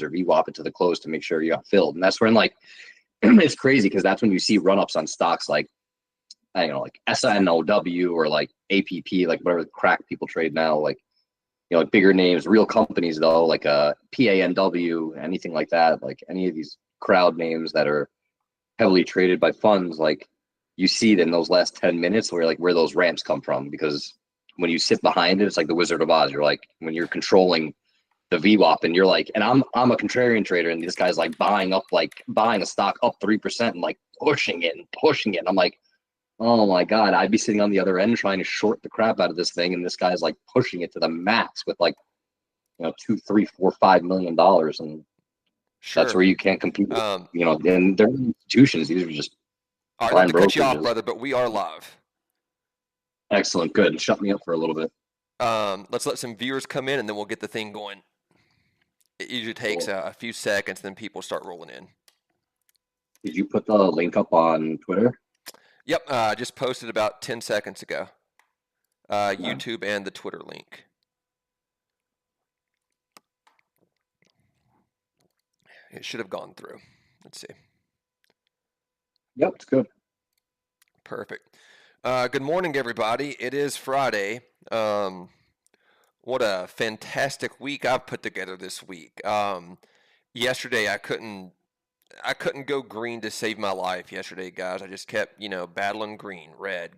close or VWAP it to the close to make sure you got filled. And that's when like it's crazy because that's when you see run-ups on stocks like I don't know, like SNOW or like APP, like whatever crack people trade now, like like bigger names, real companies though, like PANW, anything like that, like any of these crowd names that are heavily traded by funds, like you see it in those last 10 minutes where those ramps come from, because when you sit behind it, it's like the Wizard of Oz. You're like when you're controlling the VWAP and you're like, and I'm a contrarian trader, and this guy's like buying a stock up 3% and like pushing it. And I'm like, oh my God, I'd be sitting on the other end trying to short the crap out of this thing, and this guy's like pushing it to the max with like, $2, $3, $4, $5 million, and Sure. that's where you can't compete. And they're institutions. These are just all right, not to cut you off, brother, but we are live. Excellent, good. Shut me up for a little bit. Let's let some viewers come in, and then we'll get the thing going. It usually takes a few seconds, then people start rolling in. Did you put the link up on Twitter? Yep, I just posted about 10 seconds ago. YouTube and the Twitter link. It should have gone through. Let's see. Yep, it's good. Perfect. Good morning, everybody. It is Friday. What a fantastic week I've put together this week. Yesterday I couldn't go green to save my life yesterday, guys. I just kept, battling green, red.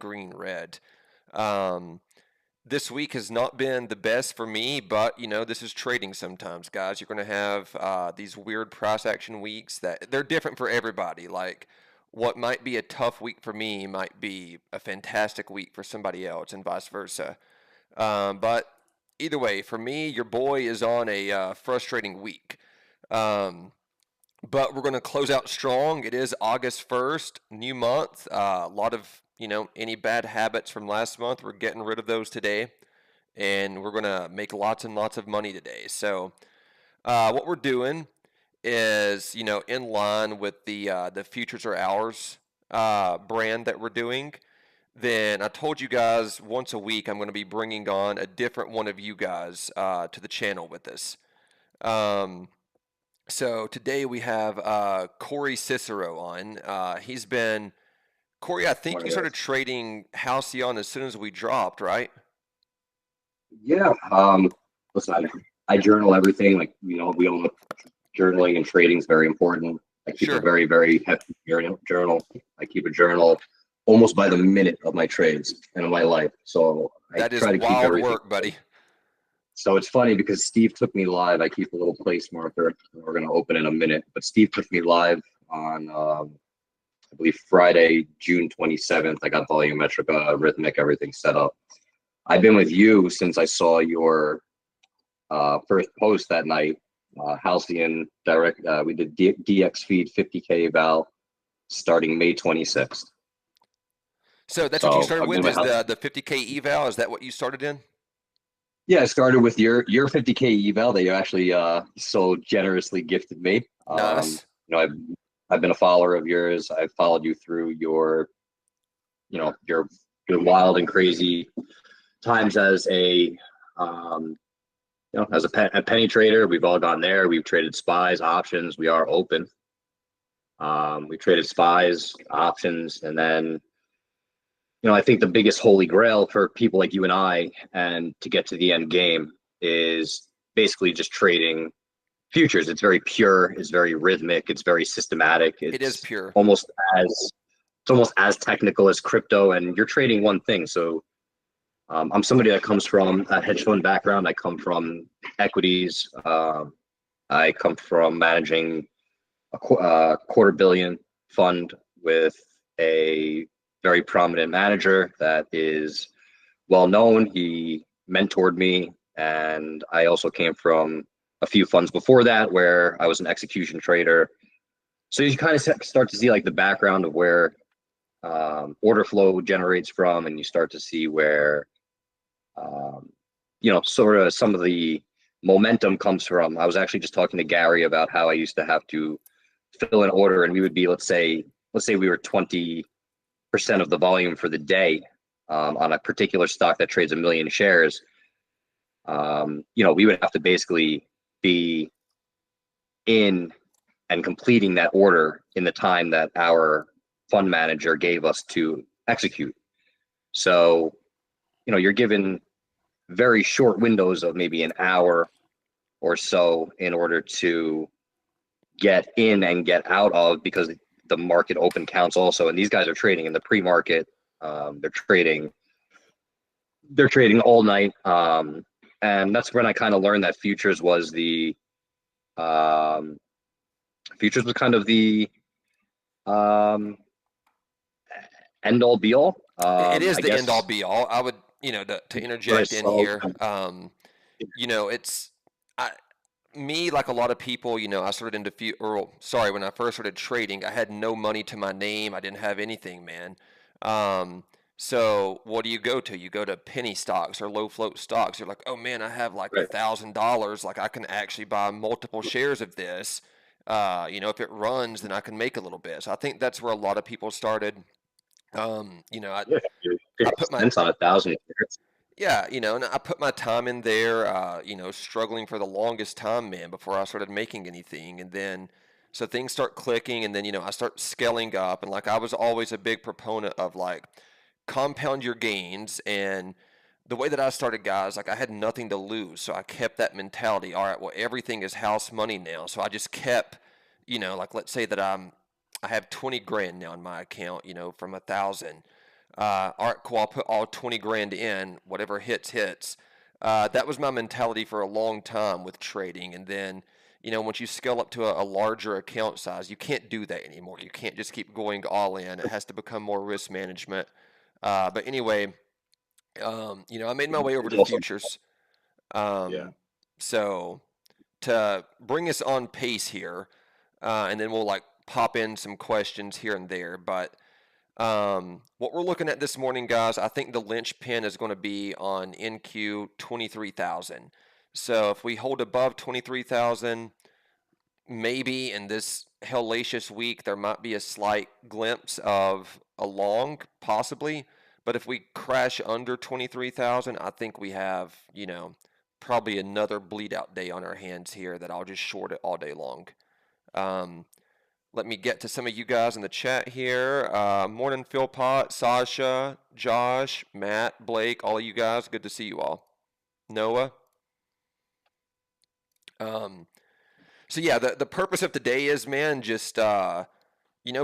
This week has not been the best for me, but, this is trading sometimes, guys. You're going to have these weird price action weeks that they're different for everybody. Like, what might be a tough week for me might be a fantastic week for somebody else, and vice versa. But either way, for me, your boy is on a frustrating week. But we're going to close out strong. It is August 1st, new month. A lot of, any bad habits from last month, we're getting rid of those today. And we're going to make lots and lots of money today. So what we're doing is, in line with the Futures Are Ours brand that we're doing. Then I told you guys once a week I'm going to be bringing on a different one of you guys to the channel with us. So today we have Corey Cicero on. Corey, I think you started trading Halcyon as soon as we dropped, right? Yeah. Listen, I journal everything. Like, we all know journaling and trading is very important. I keep a very, very hefty journal. I keep a journal almost by the minute of my trades and of my life. So that is wild work, buddy. So it's funny because Steve took me live. I keep a little place marker. We're going to open in a minute. But Steve took me live on, I believe, Friday, June 27th. I got volumetric, Rithmic, everything set up. I've been with you since I saw your first post that night. Halcyon direct. We did DX feed 50K eval starting May 26th. So that's what you started with, is the 50K eval? Is that what you started in? Yeah, I started with your 50K eval that you actually so generously gifted me. Nice. I've been a follower of yours. I've followed you through your wild and crazy times as a a penny trader. We've all gone there. We've traded SPYs, options. We are open. We traded SPYs, options, and then I think the biggest holy grail for people like you and I, and to get to the end game, is basically just trading futures. It's very pure. It's very rhythmic. It's very systematic. It is pure. Almost as technical as crypto, and you're trading one thing. So I'm somebody that comes from a hedge fund background. I come from equities. I come from managing a $250 million fund with a very prominent manager that is well known. He mentored me, and I also came from a few funds before that where I was an execution trader. So you kind of start to see like the background of where order flow generates from, and you start to see where sort of some of the momentum comes from. I was actually just talking to Gary about how I used to have to fill an order, and we would be, let's say we were 20% of the volume for the day on a particular stock that trades 1 million shares. We would have to basically be in and completing that order in the time that our fund manager gave us to execute. So, you're given very short windows of maybe an hour or so in order to get in and get out of, because the market open counts also. And these guys are trading in the pre-market. They're trading all night. And that's when I kind of learned that futures was kind of the end all be all. It is I the end all guess be all. I would, to what I interject in saw. here, it's I, me, like a lot of people, I started into when I first started trading, I had no money to my name. I didn't have anything, man. So what do you go to? You go to penny stocks or low float stocks. You're like, oh man, I have like Right. $1,000. Like I can actually buy multiple shares of this. If it runs, then I can make a little bit. So I think that's where a lot of people started. Yeah, you're I 50 put my cents on 1,000. Yeah, and I put my time in there, struggling for the longest time, man, before I started making anything. And then, so things start clicking, and then, I start scaling up. And like, I was always a big proponent of like, compound your gains. And the way that I started, guys, like, I had nothing to lose. So I kept that mentality. All right, well, everything is house money now. So I just kept, like, let's say that I have 20 grand now in my account, from 1,000. All right, cool. I'll put all 20 grand in, whatever hits. That was my mentality for a long time with trading. And then, once you scale up to a larger account size, you can't do that anymore. You can't just keep going all in. It has to become more risk management. But anyway, I made my way over It's to also, futures. yeah. Um, so to bring us on pace here, and then we'll like pop in some questions here and there. But what we're looking at this morning, guys, I think the linchpin is going to be on NQ 23,000. So if we hold above 23,000, maybe in this hellacious week, there might be a slight glimpse of a long, possibly. But if we crash under 23,000, I think we have, probably another bleed out day on our hands here that I'll just short it all day long. Um, Let me get to some of you guys in the chat here. Morning, Philpot, Sasha, Josh, Matt, Blake, all of you guys. Good to see you all. Noah. So yeah, the purpose of today is, man, just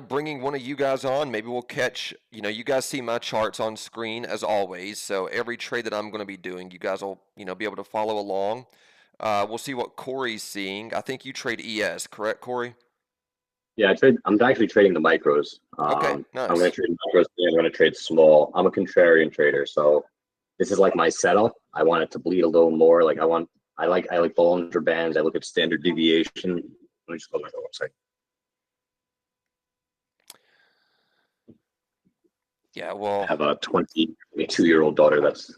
bringing one of you guys on. Maybe we'll catch. You guys see my charts on screen as always. So every trade that I'm going to be doing, you guys will be able to follow along. We'll see what Corey's seeing. I think you trade ES, correct, Corey? Yeah, I'm actually trading the micros. Okay, I'm going to nice. trade micros and I'm going to trade small. I'm a contrarian trader, so this is like my setup. I want it to bleed a little more. Like I like Bollinger Bands. I look at standard deviation. Let me just go back to the website. Yeah, I well, have a 22-year-old daughter that's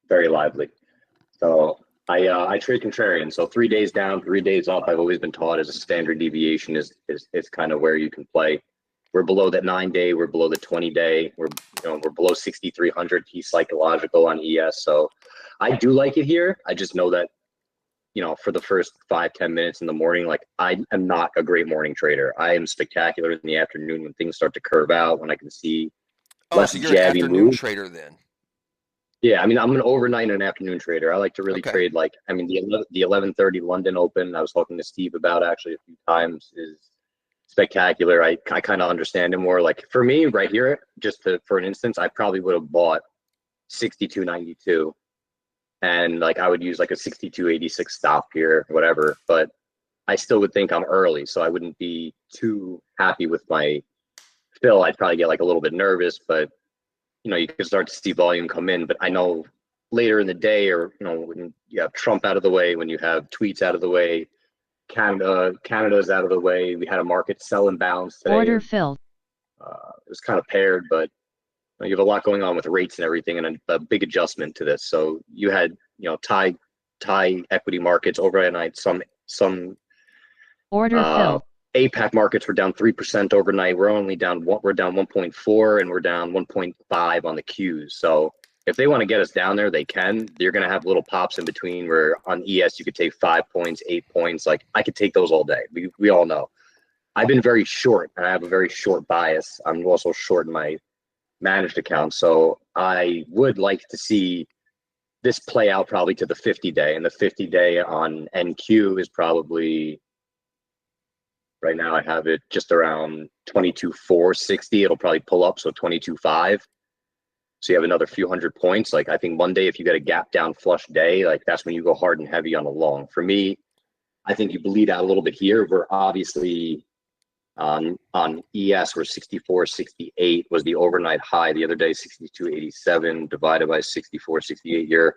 very lively. So I trade contrarian. So 3 days down, 3 days up. I've always been taught as a standard deviation is kind of where you can play. We're below that 9-day. We're below the 20-day. We're below 6,300 P psychological on ES. So I do like it here. I just know that for the first 5-10 minutes in the morning, like I am not a great morning trader. I am spectacular in the afternoon when things start to curve out, when I can see oh, less so you're an jabby afternoon moves. trader then? Yeah, I mean, I'm an overnight and afternoon trader. I like to really Okay. trade the 11:30 London Open. I was talking to Steve about actually a few times is spectacular. I kind of understand it more. Like for me, right here, for an instance, I probably would have bought 62.92, and like I would use like a 62.86 stop here, whatever. But I still would think I'm early, so I wouldn't be too happy with my fill. I'd probably get like a little bit nervous, but you can start to see volume come in. But I know later in the day, or when you have Trump out of the way, when you have tweets out of the way, Canada's out of the way. We had a market sell imbalance today. Order filled. It was kind of paired, but you have a lot going on with rates and everything, and a big adjustment to this. So you had Thai equity markets overnight. Some Order filled. APAC markets were down 3% overnight. We're down 1.4, and we're down 1.5 on the Qs. So if they want to get us down there, they can. You're going to have little pops in between where on ES you could take 5 points, 8 points. Like I could take those all day. We all know. I've been very short, and I have a very short bias. I'm also short in my managed account, so I would like to see this play out probably to the 50-day, and the 50-day on NQ is probably right now. I have it just around 22,460. It'll probably pull up, so 22,5. So you have another few hundred points. Like I think Monday, if you get a gap down flush day, like that's when you go hard and heavy on a long. For me, I think you bleed out a little bit here. We're obviously on ES, we're 64.68 was the overnight high the other day, 62.87 divided by 64.68. You're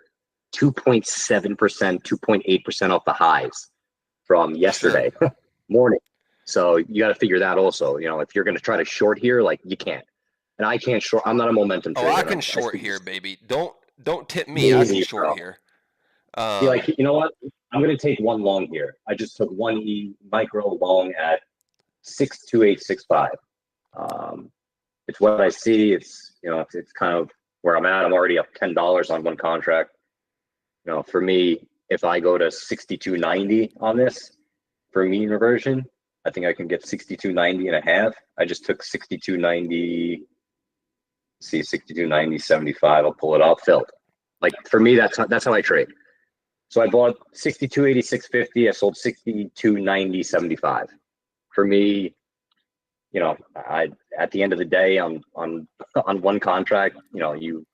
2.7%, 2.8% off the highs from yesterday morning. So you got to figure that also. You know, if you're going to try to short here, like you can't. And I can't short. I'm not a momentum trader. Oh, I can short here, baby. Don't tip me. I can short bro. here. See, like, you know what? I'm going to take one long here. I just took one E micro long at 62865. It's what I see. It's, you know, it's kind of where I'm at. I'm already up $10 on one contract. You know, for me, if I go to 62.90 on this for mean reversion, I think I can get 62.90 and a half. I just took 62.90. See 62.90, 75. I'll pull it off. Filled. Like for me, that's how I trade. So I bought 62.80, 650. I sold 62.90, 75. For me, you know, I at the end of the day on one contract, you know, you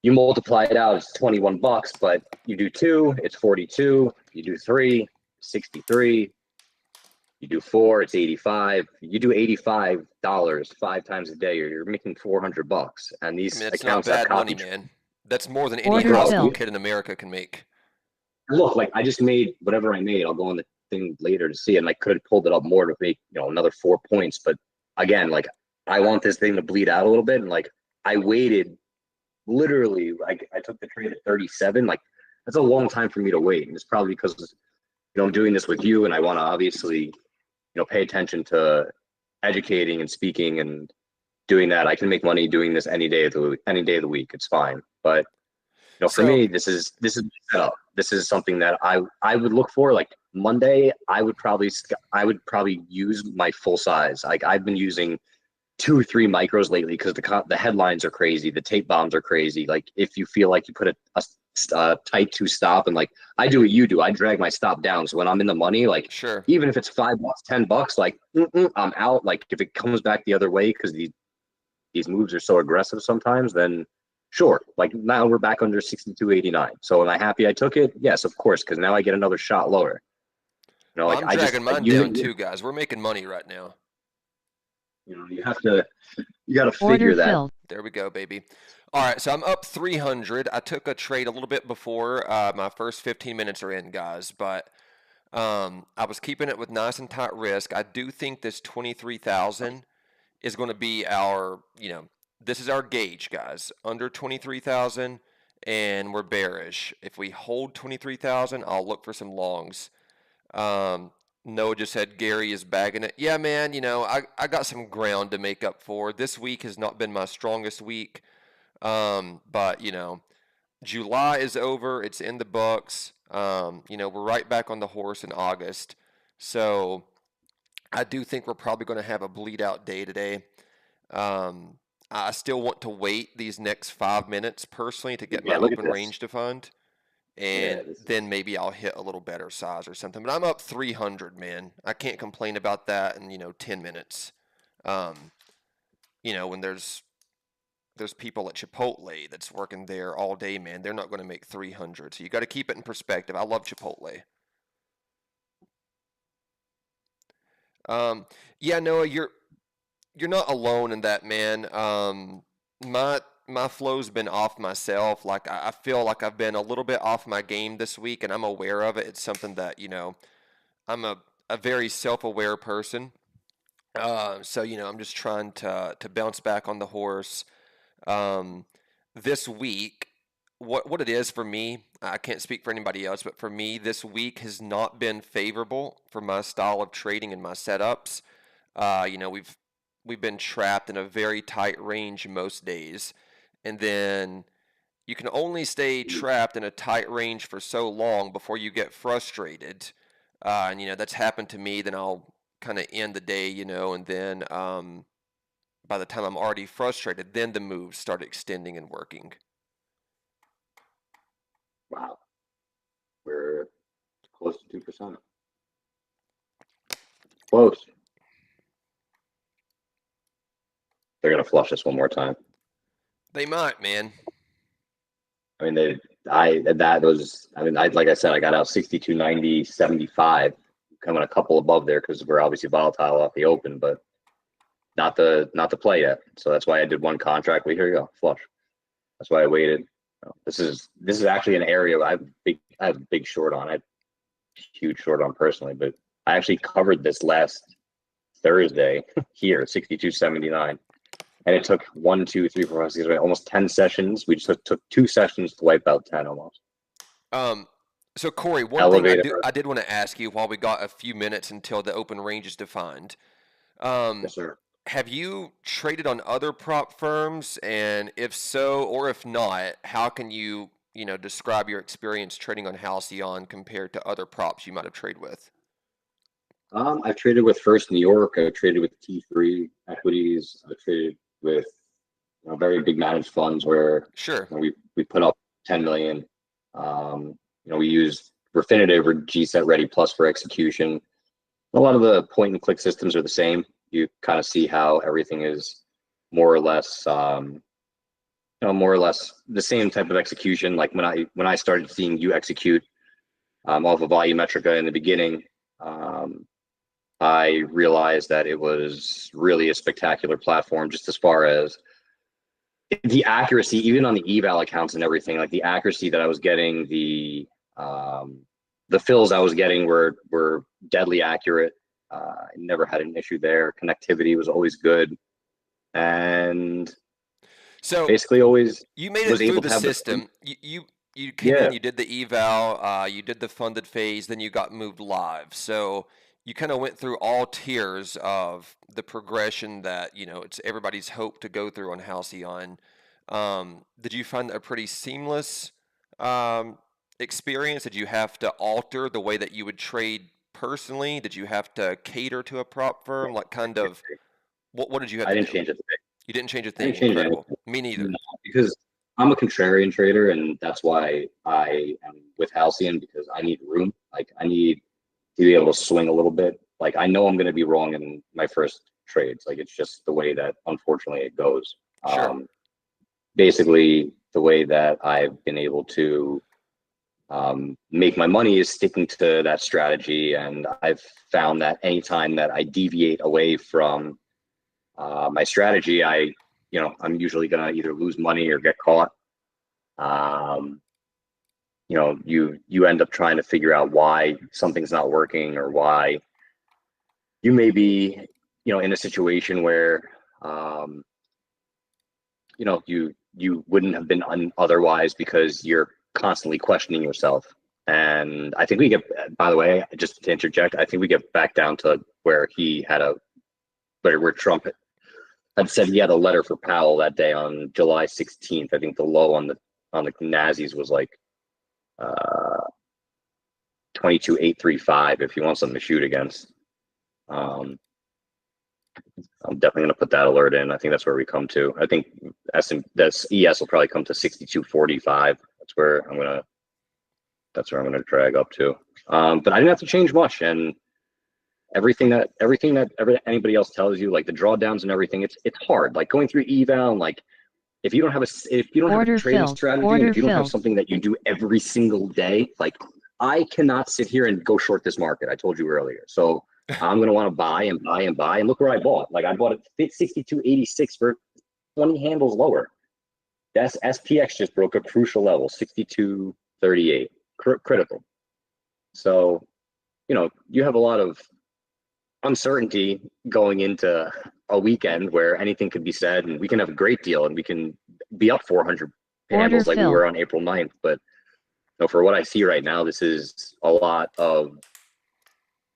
multiply it out, it's $21, but you do 2, it's 42. You do 3, 63. You do 4, it's 85. You do $85 5 times a day, you're making $400. And these that's accounts not bad have money, copy. man. That's more than any Order high school filled. kid in America can make. Look, like I just made whatever I made. I'll go on the thing later to see it, and I could have pulled it up more to make, you know, another 4 points. But again, like I want this thing to bleed out a little bit, and like I waited literally. I took the trade at 37. Like that's a long time for me to wait, and it's probably because, you know, I'm doing this with you, and I want to obviously, you know, pay attention to educating and speaking and doing that. I can make money doing this any day of the week. It's fine, but you know, for me, this is set up. This is something that I would look for. Like Monday, I would probably use my full size. Like I've been using 2 or 3 micros lately because the headlines are crazy, the tape bombs are crazy. Like if you feel like you put a tight 2 stop, and like I do what you do, I drag my stop down. So when I'm in the money, like Sure. even if it's $5, $10, like I'm out. Like if it comes back the other way because these moves are so aggressive sometimes, then sure. Like now we're back under 62.89. So am I happy I took it? Yes, of course, because now I get another shot lower. You know, Well, like I'm I just dragging mine down too, guys. We're making money right now. You know, you got to Order figure that. filled. There we go, baby. All right, so I'm up 300. I took a trade a little bit before my first 15 minutes are in, guys, but I was keeping it with nice and tight risk. I do think this 23,000 is going to be our, you know, this is our gauge, guys. Under 23,000 and we're bearish. If we hold 23,000, I'll look for some longs. Noah just said Gary is bagging it. Yeah, man, you know, I got some ground to make up for. This week has not been my strongest week. But, you know, July is over. It's in the books. You know, we're right back on the horse in August. So I do think we're probably going to have a bleed out day today. I still want to wait these next 5 minutes personally to get my open range to fund. And then maybe I'll hit a little better size or something. But I'm up 300, man. I can't complain about that in, you know, 10 minutes. You know, when there's people at Chipotle that's working there all day, man, they're not going to make 300. So you got to keep it in perspective. I love Chipotle. Yeah, Noah, you're not alone in that, man. My flow's been off myself. Like I feel like I've been a little bit off my game this week, and I'm aware of it. It's something that, you know, I'm a very self-aware person. So, you know, I'm just trying to bounce back on the horse. This week, what it is for me, I can't speak for anybody else, but for me, this week has not been favorable for my style of trading and my setups. You know, we've been trapped in a very tight range most days. And then, you can only stay trapped in a tight range for so long before you get frustrated. And that's happened to me. Then I'll kind of end the day, and then by the time I'm already frustrated, then the moves start extending and working. Wow. We're close to 2%. Close. They're gonna flush us one more time. They might, man. I mean, like I said, I got out 62.90, 75, coming a couple above there because we're obviously volatile off the open, but not the play yet. So that's why I did one contract. Here you go, flush. That's why I waited. This is actually an area I have a big short on. I have huge short on personally, but I actually covered this last Thursday here, 62.79. And it took 1, 2, 3, 4, 5, 6, 7, almost 10 sessions. We just took 2 sessions to wipe out 10 almost. So Corey, one thing I did want to ask you while we got a few minutes until the open range is defined. Yes, sir. Have you traded on other prop firms? And if so, or if not, how can you, describe your experience trading on Halcyon compared to other props you might have traded with? I've traded with First New York. I've traded with T3 equities. I've traded with very big managed funds where we put up 10 million. We use Refinitiv or GSET Ready Plus for execution. A lot of the point and click systems are the same. You kind of see how everything is more or less the same type of execution. Like when I started seeing you execute off of Volumetrica in the beginning, I realized that it was really a spectacular platform just as far as the accuracy, even on the eval accounts and everything. Like the accuracy that I was getting, the fills I was getting were deadly accurate. I never had an issue there. Connectivity was always good, and so basically always you made it through the system. You came in, you did the eval, you did the funded phase, then you got moved live. So you kind of went through all tiers of the progression that it's everybody's hope to go through on Halcyon. Did you find a pretty seamless experience? Did you have to alter the way that you would trade personally? Did you have to cater to a prop firm? Like, kind of, what did you have to do? I didn't change a thing. You didn't change a thing? Incredible. Me neither. No, because I'm a contrarian trader, and that's why I am with Halcyon, because I need room. Like, I need to be able to swing a little bit. Like, I know I'm going to be wrong in my first trades. Like, it's just the way that, unfortunately, it goes. Sure. Basically, the way that I've been able to make my money is sticking to that strategy. And I've found that anytime that I deviate away from my strategy, I'm usually going to either lose money or get caught. You end up trying to figure out why something's not working, or why you may be, in a situation where, you wouldn't have been otherwise, because you're constantly questioning yourself. And I think we get, by the way, just to interject, I think we get back down to where where Trump had said he had a letter for Powell that day on July 16th. I think the low on the Nazis was like 22,835 if he wants something to shoot against. I'm definitely going to put that alert in. I think that's where we come to. I think ES will probably come to 62.45. That's where I'm going to drag up to. But I didn't have to change much, and everything that anybody else tells you, like the drawdowns and everything, it's hard. Like going through eval, and like if you don't have a trading strategy, and if you don't have something that you do every single day, like I cannot sit here and go short this market. I told you earlier. So I'm going to want to buy and buy and buy. And look where I bought. Like I bought it 62.86 for 20 handles lower. That's SPX just broke a crucial level, 62.38, critical. So, you have a lot of uncertainty going into a weekend where anything could be said, and we can have a great deal and we can be up 400 handles like we were on April 9th. But for what I see right now, this is a lot of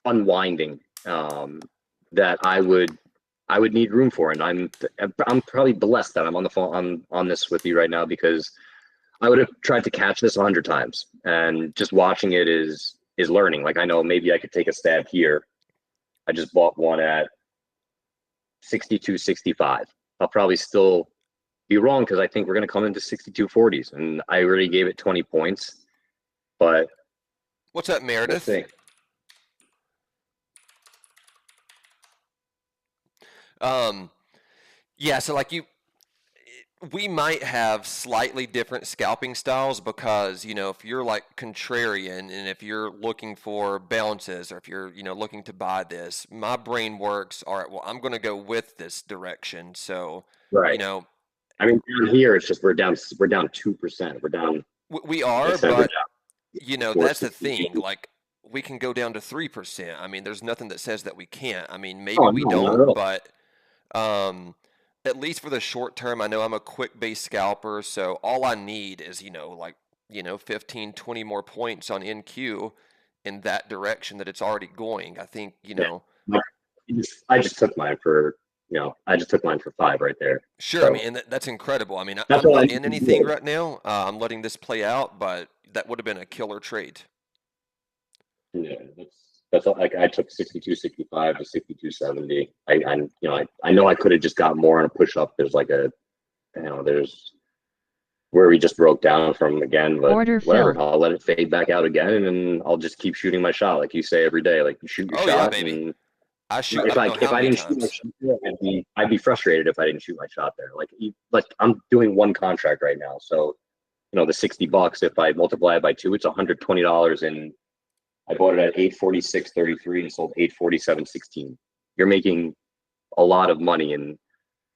unwinding that I would need room for, and I'm probably blessed that I'm on the phone on this with you right now, because I would have tried to catch this 100 times, and just watching it is learning. Like I know maybe I could take a stab here. I just bought one at 62.65. I'll probably still be wrong because I think we're going to come into 62.40s, and I already gave it 20 points. But What's up, we'll Meredith? see. Yeah, so like we might have slightly different scalping styles because, you know, if you're like contrarian and if you're looking for balances or if you're, you know, looking to buy this, my brain works, all right, well, I'm going to go with this direction. So, you Right. know, I mean, down here it's just we're down 2%. We're down. we Like I are, said, we're but down you know, that's the 462. thing. Like, we can go down to 3%. I mean, there's nothing that says that we can't. I mean, maybe Oh we no, not at don't, all. but at least for the short term, I know I'm a quick base scalper, so all I need is, you know, like, you know, 15, 20 more points on NQ in that direction that it's already going. I think, you Yeah. know, I just took mine for, I just took mine for 5 right there. sure. I So mean, and that's incredible. I mean, that's I'm all I not need in to anything do. right now. I'm letting this play out, but that would have been a killer trade. Yeah, that's all. Like I took 62.65 to 62.70. I know I could have just got more on a push up. There's like there's where we just broke down from again, but Order whatever. filled. I'll let it fade back out again, and then I'll just keep shooting my shot, like you say every day. Like you shoot your Oh, yeah, shot, baby. and I shoot, I don't know if how I many didn't shoot my times. shot there, I'd be frustrated if I didn't shoot my shot there. Like I'm doing one contract right now, so the $60. If I multiply it by 2, it's $120, and I bought it at 846.33 and sold 847.16. You're making a lot of money in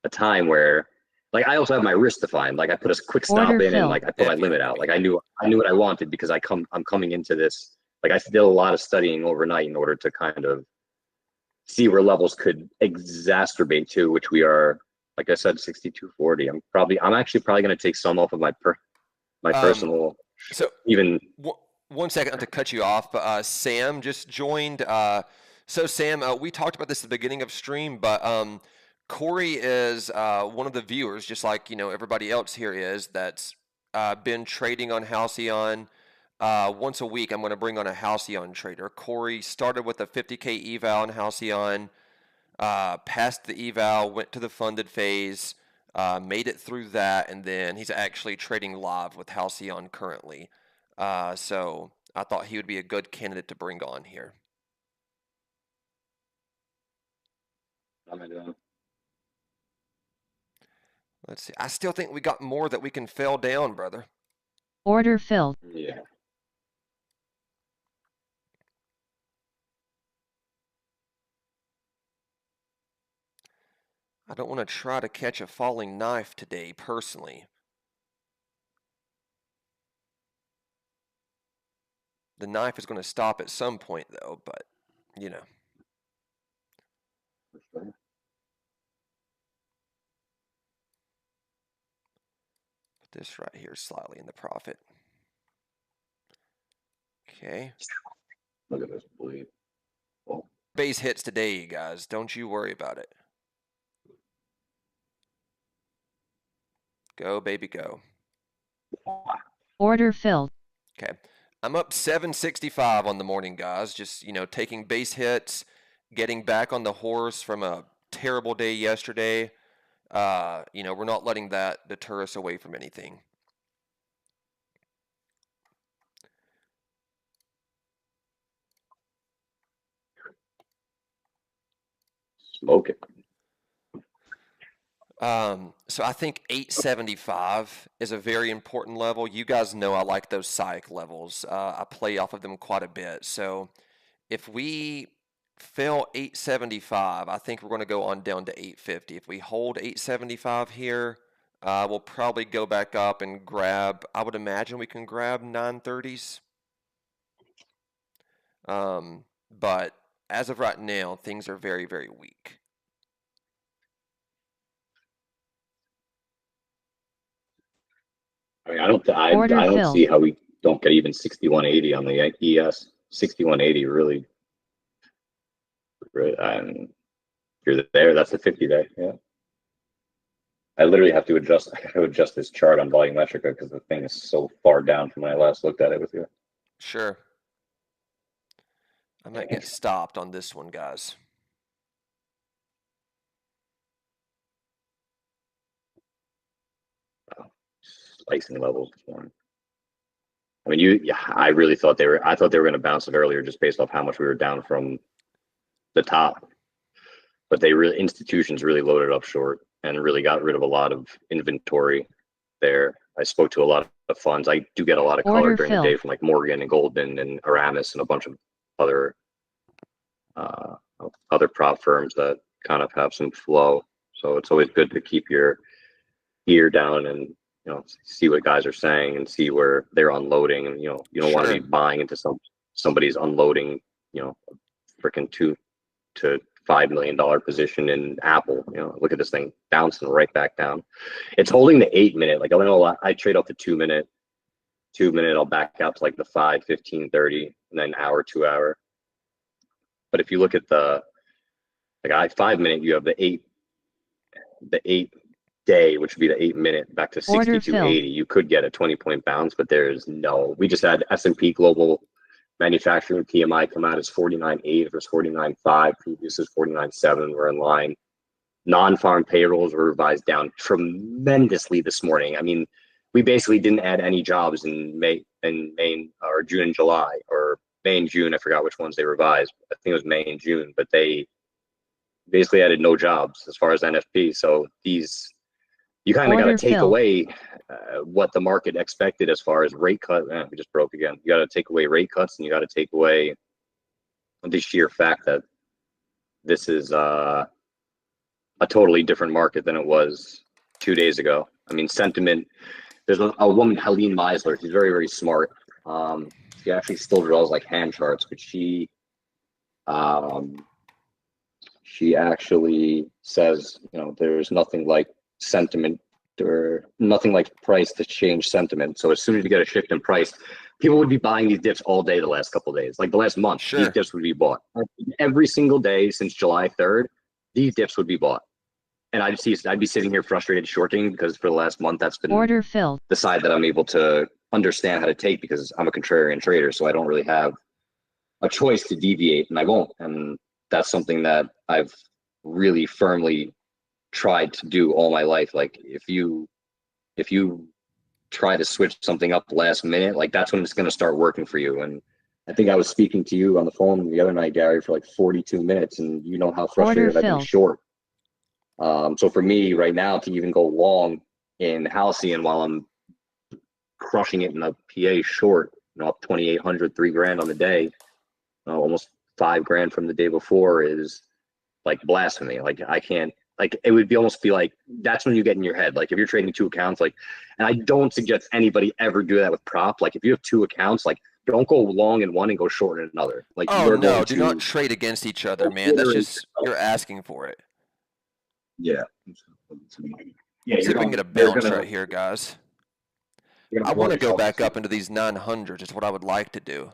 a time where, like, I also have my risk defined. Like I put a quick stop Order in, and filled. like I put my Heck yeah, limit out. baby. Like I knew what I wanted because I'm coming into this. Like I did a lot of studying overnight in order to kind of see where levels could exacerbate to, which we are, like I said, 62.40. I'm actually probably going to take some off of my Um, personal, so even. one second, not to cut you off, but Sam just joined. So Sam, we talked about this at the beginning of stream, but Corey is one of the viewers, just like, you know, everybody else here is, that's been trading on Halcyon. Once a week, I'm going to bring on a Halcyon trader. Corey started with a 50K eval on Halcyon, passed the eval, went to the funded phase, made it through that, and then he's actually trading live with Halcyon currently. So I thought he would be a good candidate to bring on here. Let's see. I still think we got more that we can fail down, brother. Order filled. Yeah. I don't want to try to catch a falling knife today, personally. The knife is going to stop at some point, though, but, you know. Put this right here slightly in the profit. Okay. Look at this bleed. Oh. Base hits today, you guys. Don't you worry about it. Go, baby, go. Order filled. Okay. I'm up 765 on the morning, guys. Just, you know, taking base hits, getting back on the horse from a terrible day yesterday. You know, we're not letting that deter us away from anything. Smoke it. So I think 875 is a very important level. You guys know I like those psych levels. I play off of them quite a bit. So if we fail 875, I think we're going to go on down to 850. If we hold 875 here, we'll probably go back up and grab, I would imagine we can grab 930s. But as of right now, things are very, very weak. I mean, I don't see how we don't get even 6180 on the ES. 6180 really. You're there. That's the 50 day. Yeah. I literally have to adjust. I gotta adjust this chart on Volumetrica because the thing is so far down from when I last looked at it with you. Sure. I might get stopped on this one, guys. Spicing levels this morning. I mean, I really thought they were. I thought they were going to bounce it earlier, just based off how much we were down from the top. But institutions really loaded up short and really got rid of a lot of inventory there. I spoke to a lot of funds. I do get a lot of color Order during the filled. day from like Morgan and Goldman and Aramis and a bunch of other prop firms that kind of have some flow. So it's always good to keep your ear down and see what guys are saying and see where they're unloading. And you don't want to be buying into somebody's unloading freaking $2 to $5 million position in Apple. Look at this thing bouncing right back down. It's holding the 8 minute. Like I trade off the 2 minute. 2 minute, I'll back out to like the 5, 15, 30, and then hour, 2 hour. But if you look at the 5 minute, you have the 8 day, which would be the 8 minute back to 62.80. You could get a 20-point bounce, but we just had S&P Global Manufacturing PMI come out as 49.8 versus 49.5. Previous is 49.7. We're in line. Non-farm payrolls were revised down tremendously this morning. I mean, we basically didn't add any jobs in May or June and July, or May and June. I forgot which ones they revised. I think it was May and June, but they basically added no jobs as far as NFP. So you kind of got to take away what the market expected as far as rate cut. We just broke again. You got to take away rate cuts, and you got to take away the sheer fact that this is a totally different market than it was 2 days ago. I mean, sentiment. There's a woman, Helene Meisler. She's very, very smart. She actually still draws like hand charts, but she actually says, there's nothing like sentiment or nothing like price to change sentiment. So as soon as you get a shift in price, people would be buying these dips all day the last couple of days. Like the last month, these dips would be bought. Every single day since July 3rd, these dips would be bought. And I'd be sitting here frustrated shorting because for the last month, that's been order filled. The side that I'm able to understand how to take because I'm a contrarian trader. So I don't really have a choice to deviate, and I won't. And that's something that I've really firmly tried to do all my life. Like if you try to switch something up last minute, like that's when it's going to start working for you. And I think I was speaking to you on the phone the other night, Gary, for like 42 minutes, and you know how frustrated I've been short. So for me right now to even go long in Halcyon while I'm crushing it in a PA short, up 2,800, $3,000 on the day, almost $5,000 from the day before is like blasphemy. Like I can't, like it would almost be like, that's when you get in your head. Like if you're trading 2 accounts, like, and I don't suggest anybody ever do that with prop. Like if you have 2 accounts, like don't go long in one and go short in another. Like, oh no, do not trade against each other, man. That's just, you're asking for it. Yeah. See if we can get a bounce right here, guys. I want to go back up into these 900s is what I would like to do.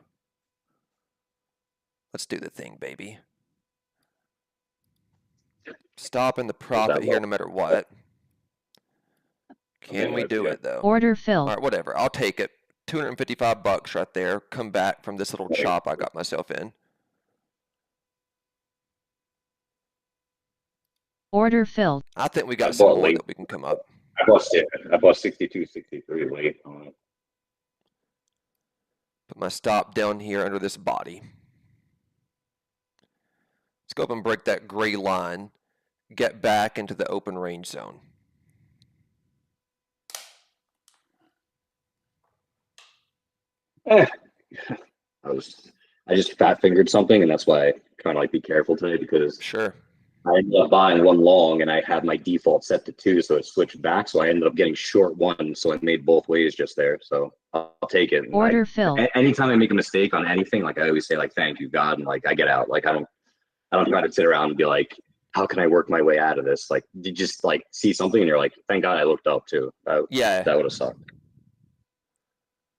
Let's do the thing, baby. Stop in the profit here no matter what. Can we do it, though? Order filled. All right, whatever. I'll take it. $255 right there. Come back from this little chop I got myself in. Order filled. I think we got some more that we can come up. I bought 62, 63 late on it. Put my stop down here under this body. Let's go up and break that gray line. Get back into the open range zone. I just fat fingered something, and that's why I kind of like be careful today because I ended up buying one long and I had my default set to 2, so it switched back. So I ended up getting short 1, so it made both ways just there. So I'll take it. Order filled. Anytime I make a mistake on anything, like I always say, like thank you God, and like I get out. Like I don't try to sit around and be like, how can I work my way out of this? Like you just like see something and you're like, thank God I looked up too. That would have sucked.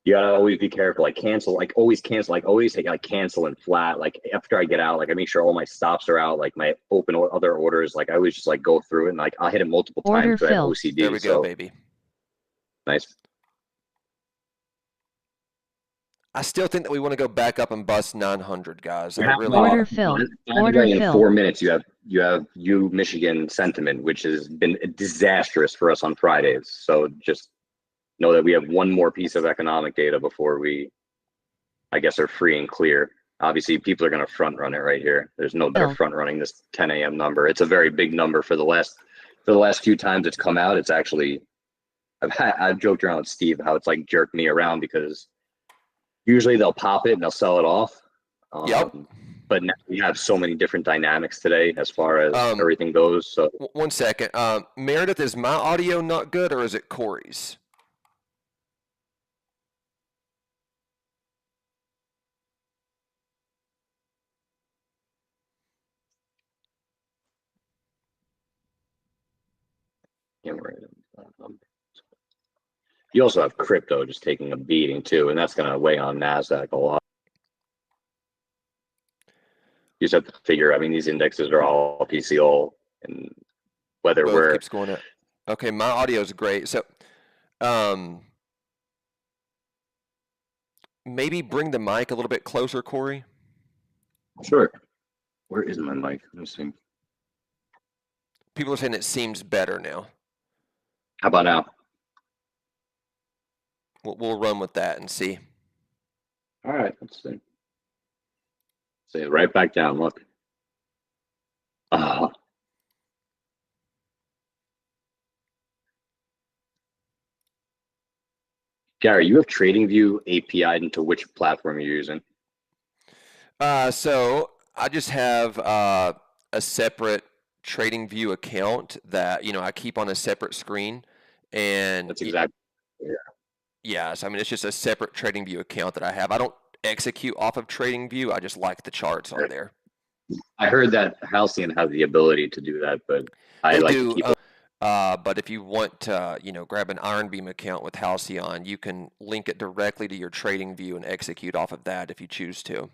You gotta always be careful. Like cancel, like always cancel, like always take like cancel and flat. Like after I get out, like I make sure all my stops are out, like my open or other orders. Like I always just like go through it and like I'll hit it multiple Order times because I have filled. OCD. There we go, So baby. nice. I still think that we want to go back up and bust 900, guys. I Yeah. really Order do. filled. By the Order way, in filled. 4 minutes, you have Michigan sentiment, which has been disastrous for us on Fridays. So just know that we have one more piece of economic data before we, I guess, are free and clear. Obviously, people are going to front run it right here. There's no better Filled. front running this 10 a.m. number. It's a very big number for the last few times it's come out. It's actually I've joked around with Steve how it's like jerked me around because usually they'll pop it and they'll sell it off. Yep. But now we have so many different dynamics today as far as Um, everything goes. So 1 second. Meredith, is my audio not good or is it Corey's? you also have crypto just taking a beating too, and that's going to weigh on NASDAQ a lot. You just have to figure, I mean, these indexes are all PCO, and whether Both we're keeps going up. Okay, my audio is great. So, maybe bring the mic a little bit closer, Corey. sure. Where is my mic? Let me see. People are saying it seems better now. How about now? We'll run with that and see. All right, let's see. Say it right back down. Look. Gary, you have TradingView API into which platform you're using? So I just have a separate TradingView account that I keep on a separate screen, and That's exactly. yeah. So I mean, it's just a separate TradingView account that I have. I don't execute off of TradingView. I just like the charts on there. I heard that Halcyon has the ability to do that, but I They like do. to keep it. But if you want to, grab an Ironbeam account with Halcyon, you can link it directly to your TradingView and execute off of that if you choose to.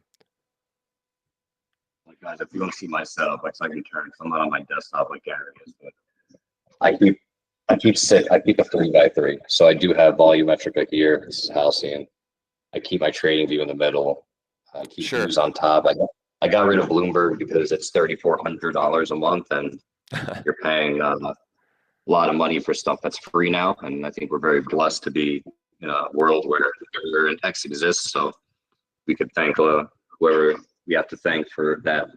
Like guys, if you want to see my setup, like I can turn, because I'm not on my desktop like Gary is, but I keep a 3x3, so I do have volumetric here. This is Halcyon. I keep my TradingView in the middle. I keep Sure. views on top. I got rid of Bloomberg because it's $3,400 a month, and you're paying a lot of money for stuff that's free now. And I think we're very blessed to be in a world where X exists. So we could thank whoever we have to thank for that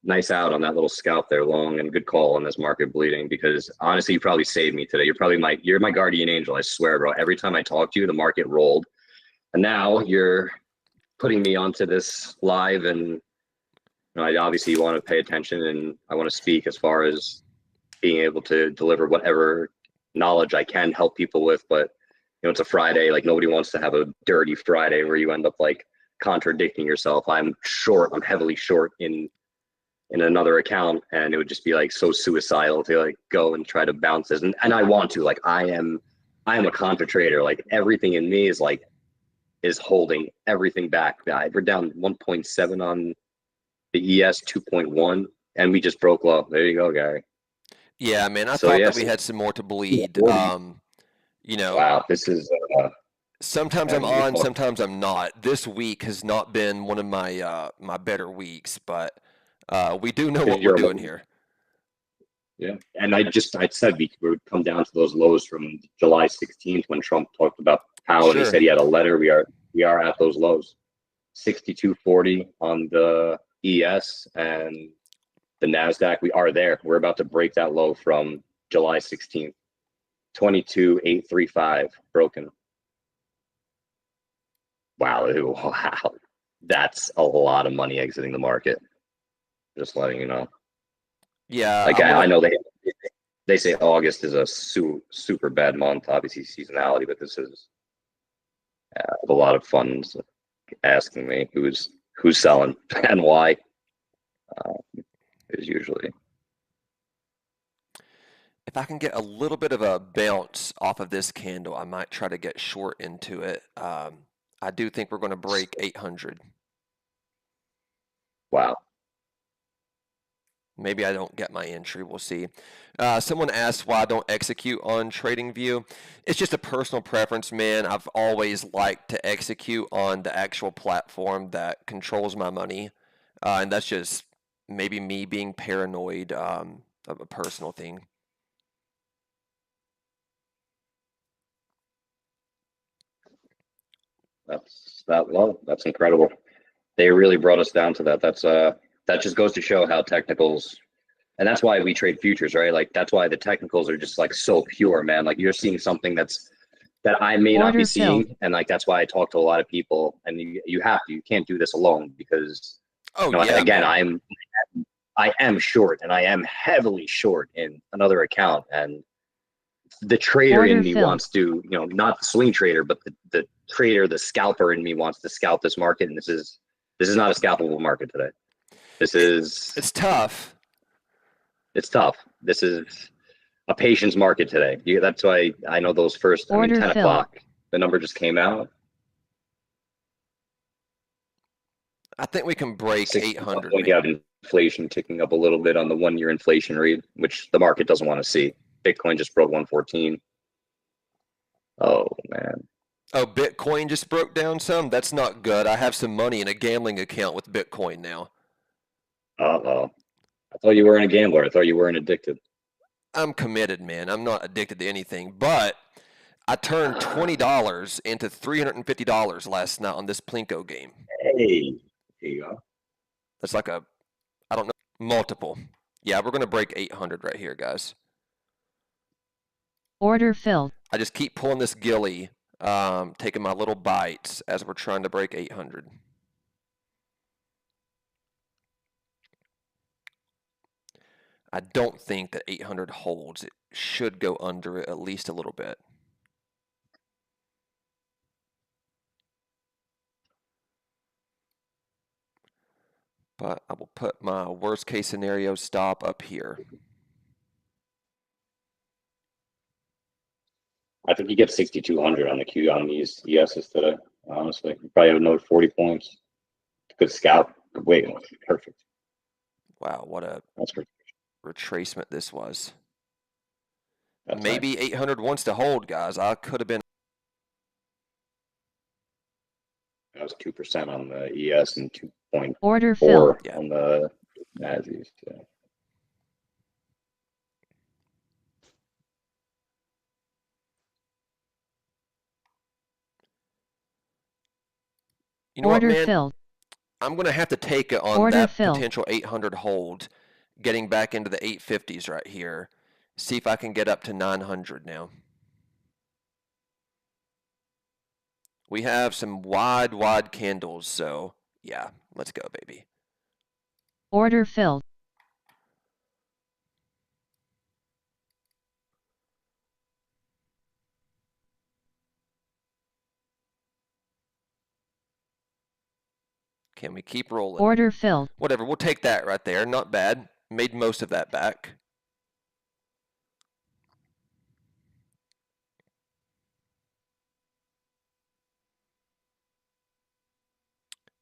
nice out on that little scalp there, long, and good call on this market bleeding, because honestly, you probably saved me today. You're my guardian angel. I swear, bro. Every time I talk to you, the market rolled, and now you're putting me onto this live, and I obviously want to pay attention and I want to speak as far as being able to deliver whatever knowledge I can help people with. But it's a Friday, like nobody wants to have a dirty Friday where you end up like contradicting yourself. I'm heavily short in another account, and it would just be like so suicidal to like go and try to bounce this. And I want to, like, I am a contra trader. Like everything in me is holding everything back. We're down 1.7 on the ES, 2.1, and we just broke low. There you go, Gary. Yeah, man. I thought that we had some more to bleed. Wow, this is sometimes I'm on, sometimes I'm not. This week has not been one of my my better weeks, but we do know what we're doing here. Yeah, and I said we would come down to those lows from July 16th when Trump talked about Powell, and he said he had a letter. We are at those lows, 62.40 on the ES and the NASDAQ. We are there. We're about to break that low from July 16th, 22,835 broken. Wow, that's a lot of money exiting the market. Just letting you know. Yeah, like I know they say August is a super bad month, obviously seasonality, but this is a lot of funds asking me who's selling and why. Is usually. If I can get a little bit of a bounce off of this candle, I might try to get short into it. I do think we're going to break 800. Wow. Maybe I don't get my entry. We'll see. Someone asked why I don't execute on TradingView. It's just a personal preference, man. I've always liked to execute on the actual platform that controls my money. And that's just maybe me being paranoid, of a personal thing. That's incredible. They really brought us down to that. That just goes to show how technicals, and that's why we trade futures, right? Like that's why the technicals are just like so pure, man. Like you're seeing something that I may not be Order seeing, filled. and like that's why I talk to a lot of people. And you can't do this alone because Oh, yeah, again, man. I am short, and I am heavily short in another account, and the trader in Order me filled. wants to, not the swing trader, but the trader, the scalper in me wants to scalp this market, and this is not a scalpable market today. It's tough. It's tough. This is a patience market today. That's why I know those first. I mean, Order 10 filled. o'clock. The number just came out. I think we can break 60 800. point, you have inflation ticking up a little bit on the 1-year inflation rate, which the market doesn't want to see. Bitcoin just broke 114. Oh man. Oh, Bitcoin just broke down some? That's not good. I have some money in a gambling account with Bitcoin now. Uh-oh. I thought you weren't a gambler. I thought you weren't addicted. I'm committed, man. I'm not addicted to anything, but I turned $20 into $350 last night on this Plinko game. Hey, there you go. That's like I don't know, multiple. Yeah, we're going to break 800 right here, guys. Order filled. I just keep pulling this gilly, taking my little bites as we're trying to break 800. I don't think that 800 holds. It should go under it at least a little bit. But I will put my worst case scenario stop up here. I think you get 6,200 on the Q on these ESs today. Honestly, you probably have another 40 points. Good scalp. Wait, perfect. Wow, what a That's perfect. retracement this was. That's Maybe nice. 800 wants to hold, guys. I could have been. That was 2% on the ES and 2.4 Order filled. on the NASIs. Yeah. You know what, Order man? filled. I'm going to have to take it on Order that filled. potential 800 hold, getting back into the 850s right here. See if I can get up to 900 now. We have some wide candles, so yeah, let's go, baby. Order filled. Can we keep rolling? Order filled. Whatever, we'll take that right there. Not bad. Made most of that back.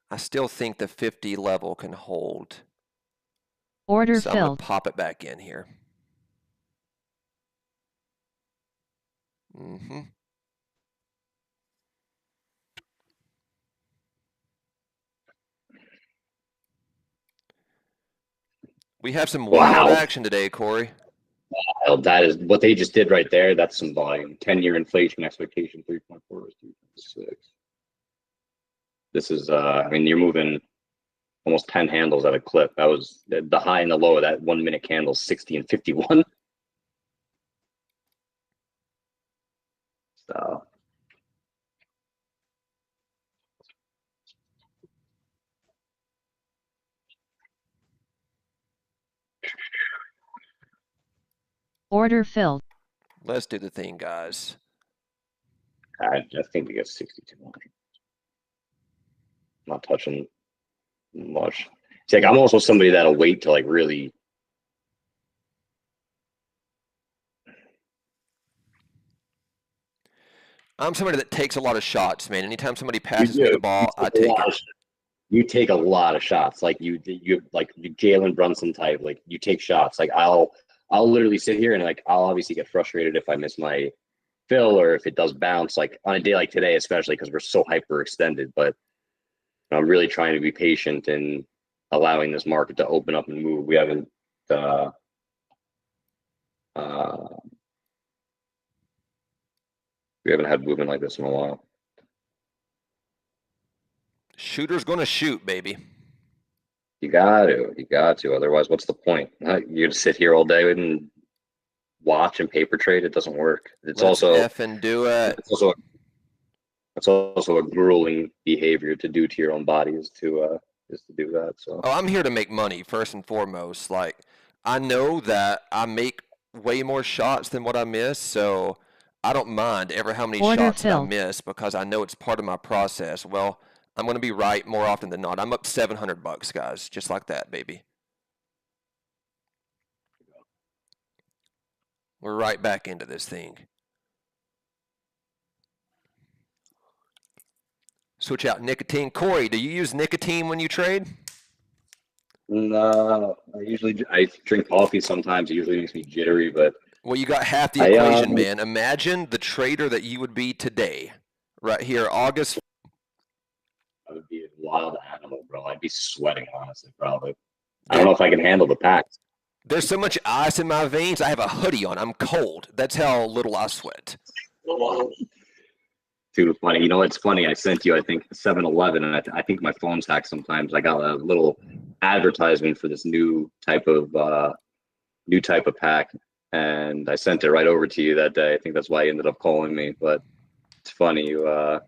I still think the 50 level can hold. Order So I'm going filled. to pop it back in here. We have some wild Wow. action today, Corey. Well, that is what they just did right there. That's some volume. 10-year inflation expectation 3.4 is 3.6. This is, I mean, you're moving almost 10 handles at a clip. That was the high and the low of that 1 minute candle, 60 and 51. So Order filled. Let's do the thing, guys. I think we get 6,200. Not touching much. It's like I'm also somebody that'll wait to like really I'm somebody that takes a lot of shots, man. Anytime somebody You passes do. me the ball, I take it. You take a lot of shots. Like you like Jalen Brunson type. Like you take shots. Like I'll literally sit here and like I'll obviously get frustrated if I miss my fill or if it does bounce. Like on a day like today, especially because we're so hyperextended. But I'm really trying to be patient and allowing this market to open up and move. Uh, uh, we haven't had movement like this in a while. Shooter's going to shoot, baby. You got to. Otherwise, what's the point? You're gonna sit here all day and watch and paper trade. It doesn't work. Let's effing do it. It's also a grueling behavior to do to your own body is to do that. So. Oh, I'm here to make money first and foremost. Like, I know that I make way more shots than what I miss, so I don't mind ever how many Order shots that I filled. miss because I know it's part of my process. Well, I'm going to be right more often than not. I'm up $700, guys, just like that, baby. We're right back into this thing. Switch out nicotine. Corey, do you use nicotine when you trade? No, I drink coffee sometimes. It usually makes me jittery, but Well, you got half the equation, man. Imagine the trader that you would be today, right here, August. I would be a wild animal, bro. I'd be sweating, honestly, probably. I don't know if I can handle the packs. There's so much ice in my veins. I have a hoodie on. I'm cold. That's how little I sweat. Too funny. You know, it's funny. I sent you, I think, 7-Eleven, and I think my phone's hacked sometimes. I got a little advertisement for this new type of pack, and I sent it right over to you that day. I think that's why you ended up calling me. But it's funny, there's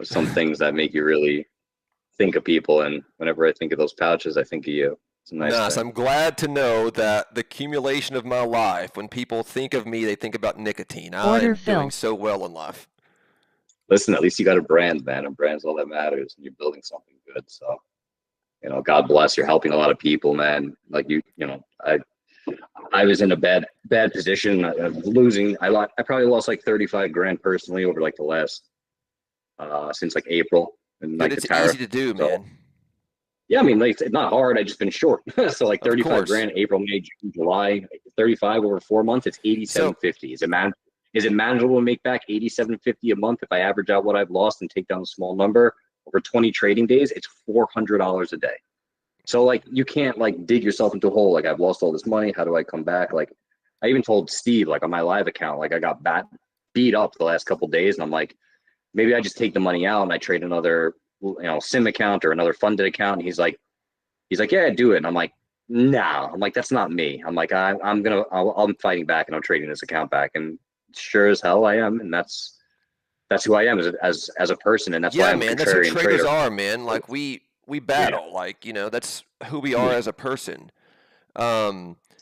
some things that make you really think of people, and whenever I think of those pouches, I think of you. It's a nice thing. I'm glad to know that the accumulation of my life, when people think of me, they think about nicotine. Order I'm doing filled. so well in life. Listen, at least you got a brand, man. A brand's all that matters, and you're building something good. So, God bless. You're helping a lot of people, man. Like I was in a bad position of losing. I probably lost like 35 grand personally over like the last since like April and like Dude, it's the tariff. easy to do, So, man. yeah, I mean, like it's not hard. I just been short. So like Of 35 course. grand, April, May, June, July, 35 over 4 months. It's 87.50. Is it manageable to make back 87.50 a month if I average out what I've lost and take down a small number over 20 trading days? It's $400 a day. So like you can't like dig yourself into a hole. Like I've lost all this money. How do I come back? Like I even told Steve like on my live account, like I got beat up the last couple of days, and I'm like, maybe I just take the money out and I trade another sim account or another funded account. And he's like, yeah, do it. And I'm like, no. I'm like, that's not me. I'm like, I'm fighting back and I'm trading this account back. And sure as hell I am, and that's who I am as a person, and that's why I'm man, a that's what contrarian traders trader. are, man. Like we battle, like that's who we are as a person.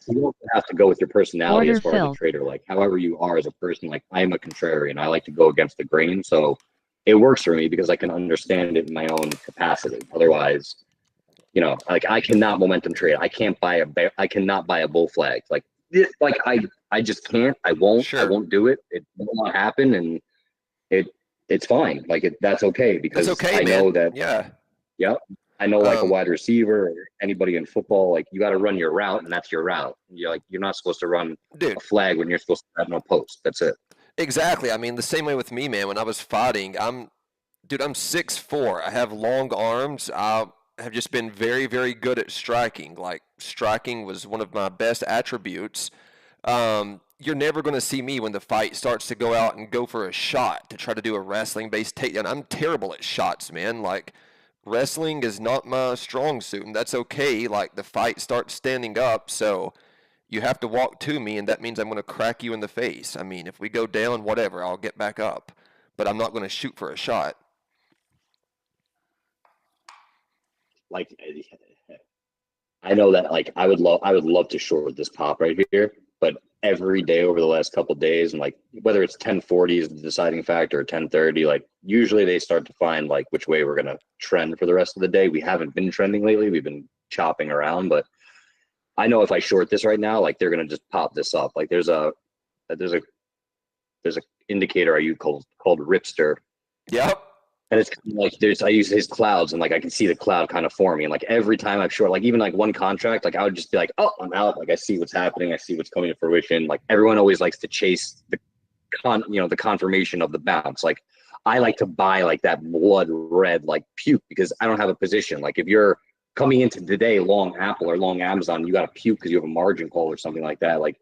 You don't have to go with your personality Order as far as a filled. trader. Like however you are as a person, like I am a contrarian. I like to go against the grain, so it works for me because I can understand it in my own capacity. Otherwise, like I cannot momentum trade. I cannot buy a bull flag. Like I just can't. I won't. Sure. I won't do it. It won't happen, and it's fine. Like that's okay because That's okay, I man. know that. Yeah. Yep. I know like a wide receiver or anybody in football, like you got to run your route, and that's your route. You're not supposed to run Dude. a flag when you're supposed to have no post. That's it. Exactly. I mean, the same way with me, man. When I was fighting, I'm 6'4". I have long arms. I have just been very, very good at striking. Like striking was one of my best attributes. You're never going to see me when the fight starts to go out and go for a shot to try to do a wrestling-based takedown. I'm terrible at shots, man. Like wrestling is not my strong suit, and that's okay. Like the fight starts standing up, so you have to walk to me, and that means I'm going to crack you in the face. I mean, if we go down, whatever, I'll get back up, but I'm not going to shoot for a shot. Like I know that like I would love to short this pop right here, but every day over the last couple of days, and like whether it's 1040 is the deciding factor or 1030, like usually they start to find like which way we're gonna trend for the rest of the day. We haven't been trending lately. We've been chopping around, but I know if I short this right now, like they're gonna just pop this up. Like there's a indicator I use called Ripster. Yep. And it's kind of like I use his clouds and like I can see the cloud kind of forming. And like every time I've short, like even like one contract, like I would just be like, oh, I'm out. Like I see what's happening. I see what's coming to fruition. Like everyone always likes to chase the the confirmation of the bounce. Like I like to buy like that blood red like puke because I don't have a position. Like if you're coming into today long Apple or long Amazon, you got to puke because you have a margin call or something like that. Like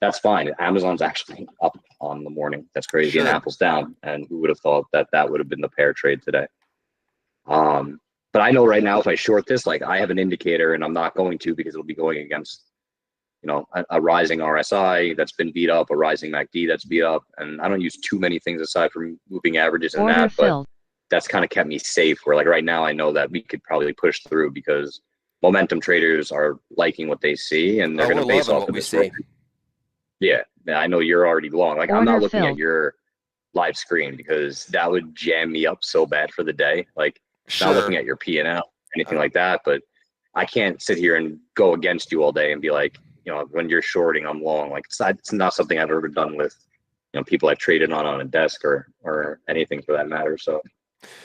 that's fine. Amazon's actually up on the morning. That's crazy. Sure. And Apple's down. And who would have thought that would have been the pair trade today? But I know right now if I short this, like I have an indicator and I'm not going to because it'll be going against, a rising RSI that's been beat up, a rising MACD that's beat up. And I don't use too many things aside from moving averages and Order that, filled. but that's kind of kept me safe where like right now I know that we could probably push through because momentum traders are liking what they see and they're going to base off what of we this. see. Yeah, I know you're already long. Like I'm Order not looking at filled. your live screen because that would jam me up so bad for the day. Like Sure. not looking at your P&L, anything like that. But I can't sit here and go against you all day and be like, when you're shorting, I'm long. Like it's not something I've ever done with, people I've traded on a desk or anything for that matter. So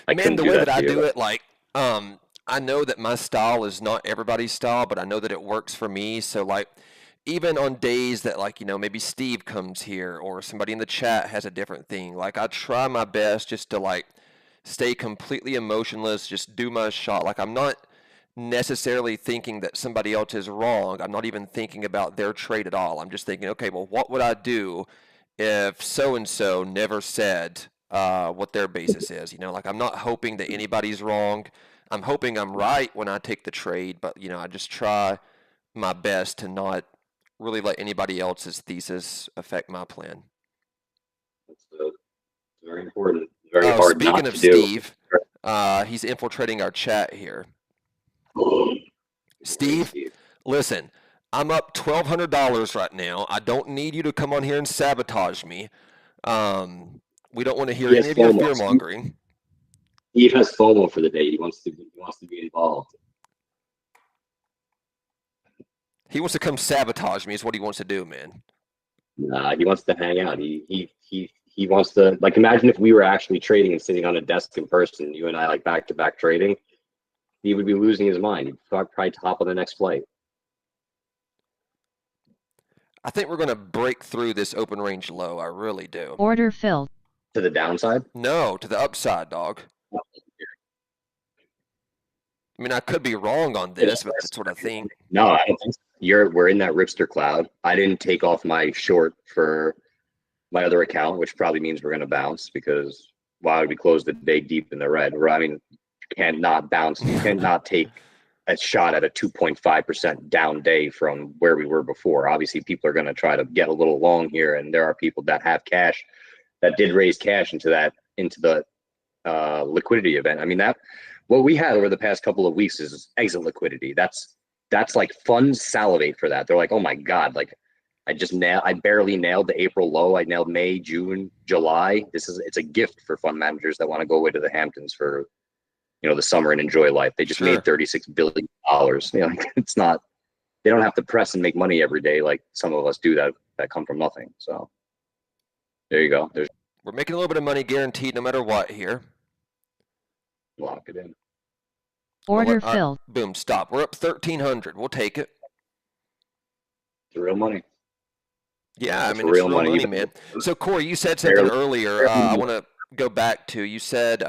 I Man, couldn't the do way that that I to you. do it, like, I know that my style is not everybody's style, but I know that it works for me. So, like, even on days that, like, maybe Steve comes here or somebody in the chat has a different thing, like, I try my best just to, like, stay completely emotionless, just do my shot. Like, I'm not necessarily thinking that somebody else is wrong. I'm not even thinking about their trade at all. I'm just thinking, okay, well, what would I do if so-and-so never said what their basis is? Like I'm not hoping that anybody's wrong. I'm hoping I'm right when I take the trade, but I just try my best to not really let anybody else's thesis affect my plan. It's very important. Very hard Speaking not of to do. Steve, he's infiltrating our chat here. Steve, listen, I'm up $1,200 right now. I don't need you to come on here and sabotage me. We don't want to hear Yes, any of your FOMO. fear mongering. Steve has FOMO for the day. He wants to be involved. He wants to come sabotage me is what he wants to do, man. Nah, he wants to hang out. He wants to, like, imagine if we were actually trading and sitting on a desk in person, you and I like back to back trading. He would be losing his mind. He'd probably hop on the next flight. I think we're going to break through this open range low. I really do. Order filled. To the downside? No, to the upside, dog. I mean, I could be wrong on this, but that's what I think. No, I don't think so. We're in that Ripster cloud. I didn't take off my short for my other account, which probably means we're going to bounce because why would we close the day deep in the red? I mean, you cannot bounce. You cannot take a shot at a 2.5% down day from where we were before. Obviously, people are going to try to get a little long here, and there are people that have cash that did raise cash into the liquidity event. I mean, what we had over the past couple of weeks is exit liquidity. That's like funds salivate for that. They're like, oh my God, like I barely nailed the April low. I nailed May, June, July. It's a gift for fund managers that want to go away to the Hamptons for, the summer and enjoy life. They just Sure. made $36 billion. It's not, they don't have to press and make money every day like some of us do that come from nothing. So there you go. We're making a little bit of money guaranteed no matter what here. Lock it in. Order All right, filled. boom, stop. We're up 1,300. We'll take it. It's real money. Yeah, It's I mean, real it's real money. money, man. So, Corey, you said something earlier. I want to go back to. You said,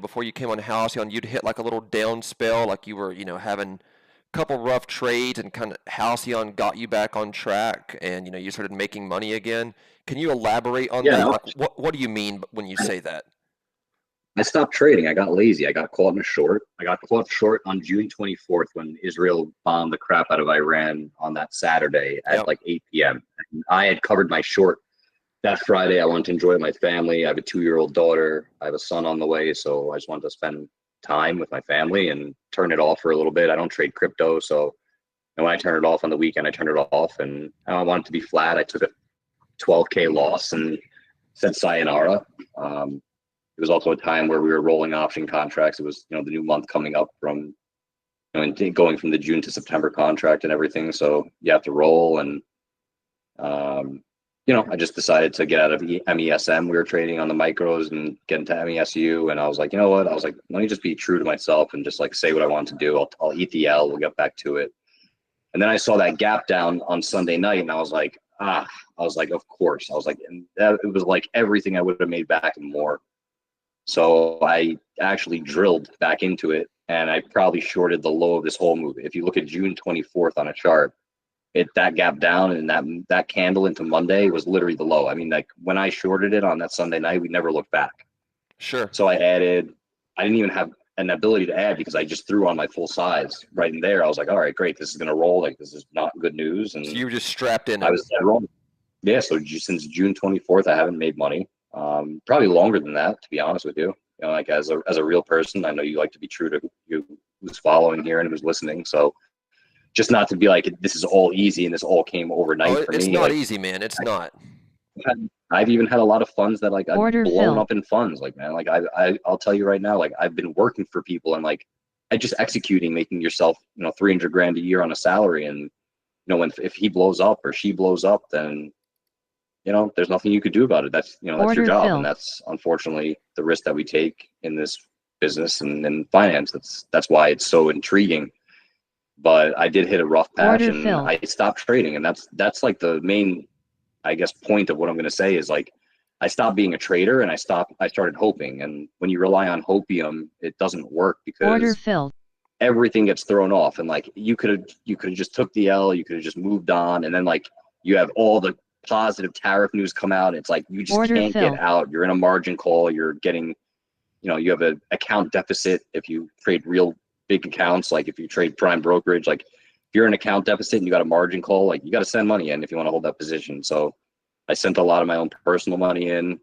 before you came on Halcyon, you'd hit like a little down spell, like you were, having a couple rough trades, and kind of Halcyon got you back on track, and you started making money again. Can you elaborate on that? no. Like, what do you mean when you say that? I stopped trading. I got lazy. I got caught in a short. I got caught short on June 24th when Israel bombed the crap out of Iran on that Saturday at like 8 p.m. And I had covered my short that Friday. I wanted to enjoy my family. I have a 2-year-old daughter. I have a son on the way. So I just wanted to spend time with my family and turn it off for a little bit. I don't trade crypto. So and when I turn it off on the weekend, I turn it off and I wanted to be flat. I took a 12K loss and said sayonara. It was also a time where we were rolling option contracts. It was, the new month coming up from, and going from the June to September contract and everything. So you have to roll. And I just decided to get out of MESM. We were trading on the micros and get into MESU. And I was like, you know what? I was like, let me just be true to myself and just like say what I want to do. I'll eat the L. We'll get back to it. And then I saw that gap down on Sunday night, and I was like, of course. I was like, and it was like everything I would have made back and more. So I actually drilled back into it, and I probably shorted the low of this whole move. If you look at June 24th on a chart, that gap down and that candle into Monday was literally the low. I mean, like when I shorted it on that Sunday night, we never looked back. Sure. So I didn't even have an ability to add because I just threw on my full size right in there. I was like, all right, great. This is going to roll. Like, this is not good news. And so you were just strapped in. I was rolling. Yeah. So since June 24th, I haven't made money. Probably longer than that, to be honest with you. Like as a real person, I know you like to be true to who's following here and who's listening. So just not to be like, this is all easy and this all came overnight for me. It's not easy, man. It's not. I've even had a lot of funds that like I've Order blown filled. up in funds. Like, man, like I'll tell you right now, like I've been working for people and like I just executing, making yourself, 300 grand a year on a salary. And, if he blows up or she blows up, then, there's nothing you could do about it. That's your Order job. filled. And that's unfortunately the risk that we take in this business and in finance. That's why it's so intriguing. But I did hit a rough patch Order and filled. I stopped trading. And that's like the main, I guess, point of what I'm going to say is like, I stopped being a trader and I started hoping. And when you rely on hopium, it doesn't work Order because filled. everything gets thrown off. And like, you could have just took the L, you could have just moved on. And then like, you have all the positive tariff news come out. It's like, you just Order can't filled. get out. You're in a margin call. You're getting, you have an account deficit. If you trade real big accounts, like if you trade prime brokerage, like if you're in account deficit and you got a margin call, like you got to send money in if you want to hold that position. So I sent a lot of my own personal money in.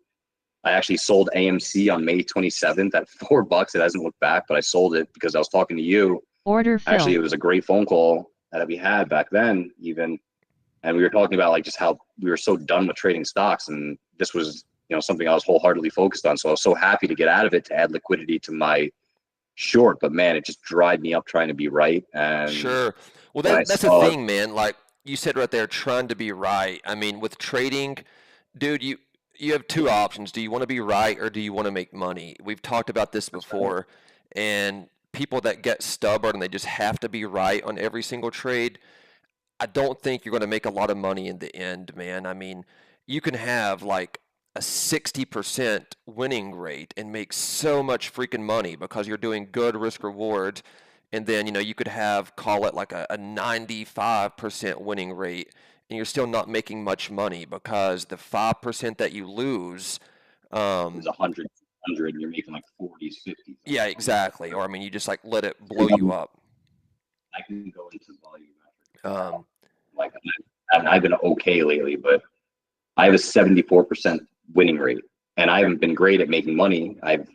I actually sold AMC on May 27th at $4. It hasn't looked back, but I sold it because I was talking to you. Order Actually, it filled. was a great phone call that we had back then even. And we were talking about like just how we were so done with trading stocks. And this was, something I was wholeheartedly focused on. So I was so happy to get out of it to add liquidity to my short, but man, it just dried me up trying to be right. And Sure. Well, when I that's the saw thing, man. Like you said right there, trying to be right. I mean, with trading, dude, you have two options. Do you want to be right or do you want to make money? We've talked about this before, and people that get stubborn and they just have to be right on every single trade, I don't think you're going to make a lot of money in the end, man. I mean, you can have like a 60% winning rate and make so much freaking money because you're doing good risk reward. And then, you could have, call it like a 95% winning rate, and you're still not making much money because the 5% that you lose, it was 100, and you're making like 40s, 50s. yeah, exactly. Or, I mean, you just like let it blow you up. I can go into volume. Like, I've been okay lately, but I have a 74% winning rate, and I haven't been great at making money. I've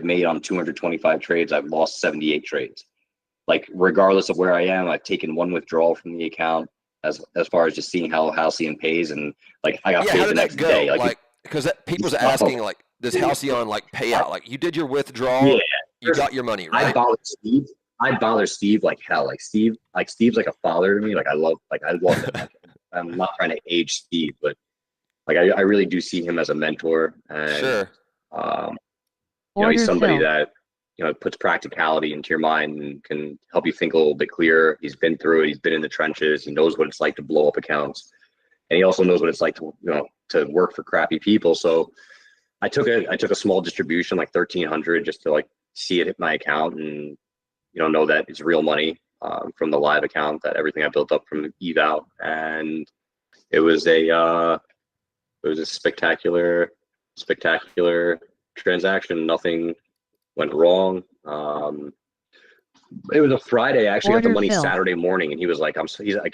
made on 225 trades. I've lost 78 trades. Like regardless of where I am, I've taken one withdrawal from the account as far as just seeing how Halcyon pays, and like I got yeah, paid how the did next that go? day. Like, because people's asking, like, does Halcyon like pay out? Like, you did your withdrawal, Yeah, you got your money, right? I bother Steve like hell. Steve's like a father to me. I love him. I'm not trying to age Steve, but like I really do see him as a mentor, and Sure. Order he's somebody filled. that puts practicality into your mind and can help you think a little bit clearer. He's been through it. He's been in the trenches. He knows what it's like to blow up accounts, and he also knows what it's like to to work for crappy people. So I took a small distribution, like 1,300, just to like see it hit my account and know that it's real money from the live account, that everything I built up from eval, and it was a spectacular transaction. Nothing went wrong. It was a Friday. I actually got the Order money filled. Saturday morning, and he was like,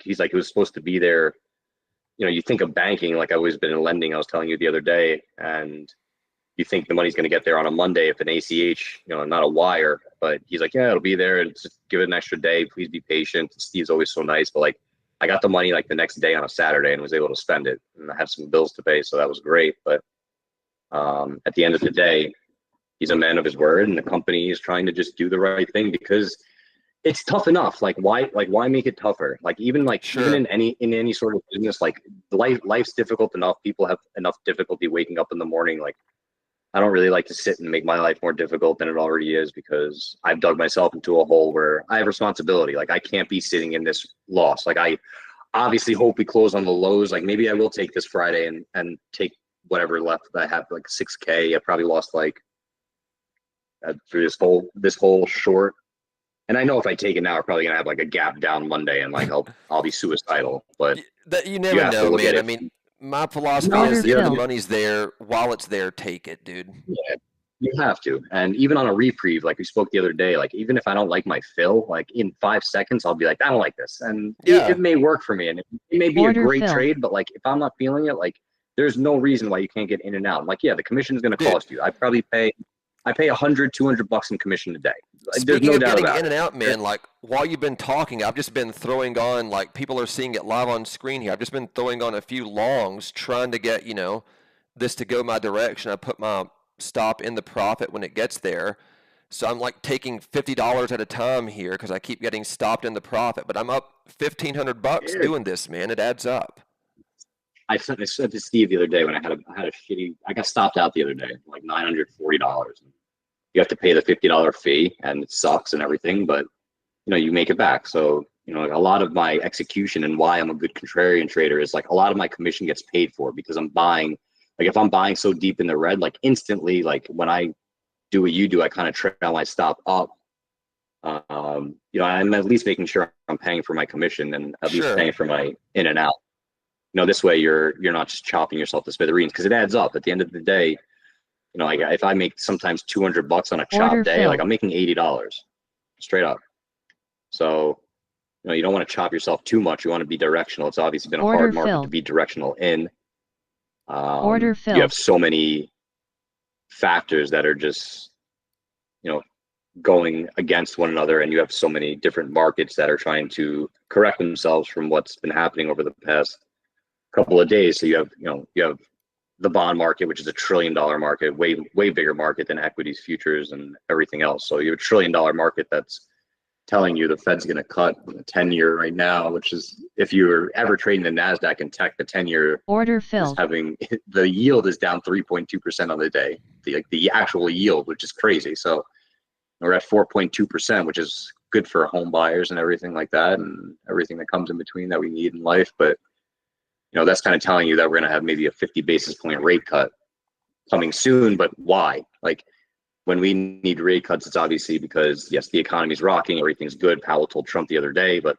he's like, it was supposed to be there. You think of banking, like I've always been in lending. I was telling you the other day, and you think the money's going to get there on a Monday if an ACH, not a wire. But he's like, yeah, it'll be there. And just give it an extra day. Please be patient. Steve's always so nice. But like, I got the money like the next day on a Saturday and was able to spend it. And I have some bills to pay, so that was great. But at the end of the day, he's a man of his word, and the company is trying to just do the right thing because it's tough enough. Like why make it tougher? Like even Sure. in any sort of business, like life's difficult enough. People have enough difficulty waking up in the morning. Like, I don't really like to sit and make my life more difficult than it already is, because I've dug myself into a hole where I have responsibility. Like, I can't be sitting in this loss. Like, I obviously hope we close on the lows. Like, maybe I will take this Friday and take whatever left that I have, like 6K. I probably lost like through this whole short. And I know if I take it now, we're probably gonna have like a gap down Monday, and like I'll be suicidal. But That you you never have to know, look at man. I it. mean, my philosophy No, is you if have the to- money's there, while it's there, take it, dude. Yeah, you have to. And even on a reprieve, like we spoke the other day, like even if I don't like my fill, like in 5 seconds, I'll be like, I don't like this. And Yeah. it may work for me. And it may be Order a great fill. trade, but like if I'm not feeling it, like there's no reason why you can't get in and out. I'm like, yeah, the commission is going to Dude. cost you. I pay $100-200 in commission a day. There's Speaking no of doubt getting about in it. and out, man, like while you've been talking, I've just been throwing on, like people are seeing it live on screen here. I've just been throwing on a few longs, trying to get, this to go my direction. I put my stop in the profit when it gets there. So I'm like taking $50 at a time here because I keep getting stopped in the profit, but I'm up $1,500 Yeah. doing this, man. It adds up. I said to Steve the other day when I had a shitty. I got stopped out the other day, like $940. You have to pay the $50 fee, and it sucks and everything, but you make it back. So a lot of my execution and why I'm a good contrarian trader is like a lot of my commission gets paid for because I'm buying. Like if I'm buying so deep in the red, like instantly, like when I do what you do, I kind of trail my stop up. I'm at least making sure I'm paying for my commission and at least Sure. paying for my in and out. This way you're not just chopping yourself to smithereens, because it adds up at the end of the day. Like if I make sometimes $200 on a chop Order day, fill. like I'm making $80 straight up. So, you don't want to chop yourself too much. You want to be directional. It's obviously been a Order hard market fill. to be directional in. Order fill. You have so many factors that are just, going against one another, and you have so many different markets that are trying to correct themselves from what's been happening over the past couple of days. So you have the bond market, which is $1 trillion market, way bigger market than equities, futures, and everything else. So you have $1 trillion market that's telling you the Fed's going to cut the 10-year right now, which is, if you're ever trading the NASDAQ and tech, the 10-year Order is filled. having, the yield is down 3.2% on the day, the actual yield, which is crazy. So we're at 4.2%, which is good for home buyers and everything like that, and everything that comes in between that we need in life. But that's kind of telling you that we're going to have maybe a 50 basis point rate cut coming soon. But why? Like, when we need rate cuts, it's obviously because, yes, the economy's rocking, everything's good. Powell told Trump the other day, but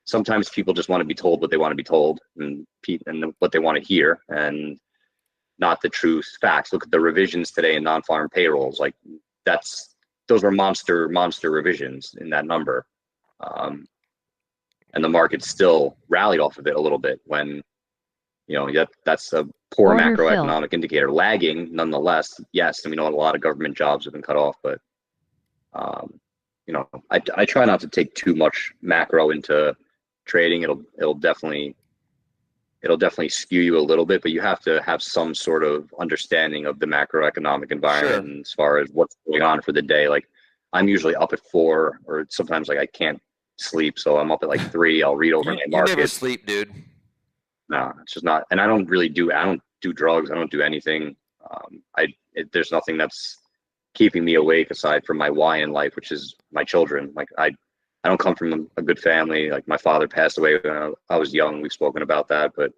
sometimes people just want to be told what they want to be told and what they want to hear, and not the true facts. Look at the revisions today in non-farm payrolls. Like, those were monster revisions in that number. And the market still rallied off of it a little bit when, that's a poor Order macroeconomic indicator, lagging nonetheless. Yes, and we know a lot of government jobs have been cut off, but I try not to take too much macro into trading. It'll definitely skew you a little bit, but you have to have some sort of understanding of the macroeconomic environment. Sure. And as far as what's going on for the day. Like, I'm usually up at 4, or sometimes like I can't sleep, so I'm up at like 3. I'll read over my You never market. sleep, dude. No, it's just not. And I don't do drugs. I don't do anything. There's nothing that's keeping me awake aside from my why in life, which is my children. Like, I don't come from a good family. Like, my father passed away when I was young. We've spoken about that, but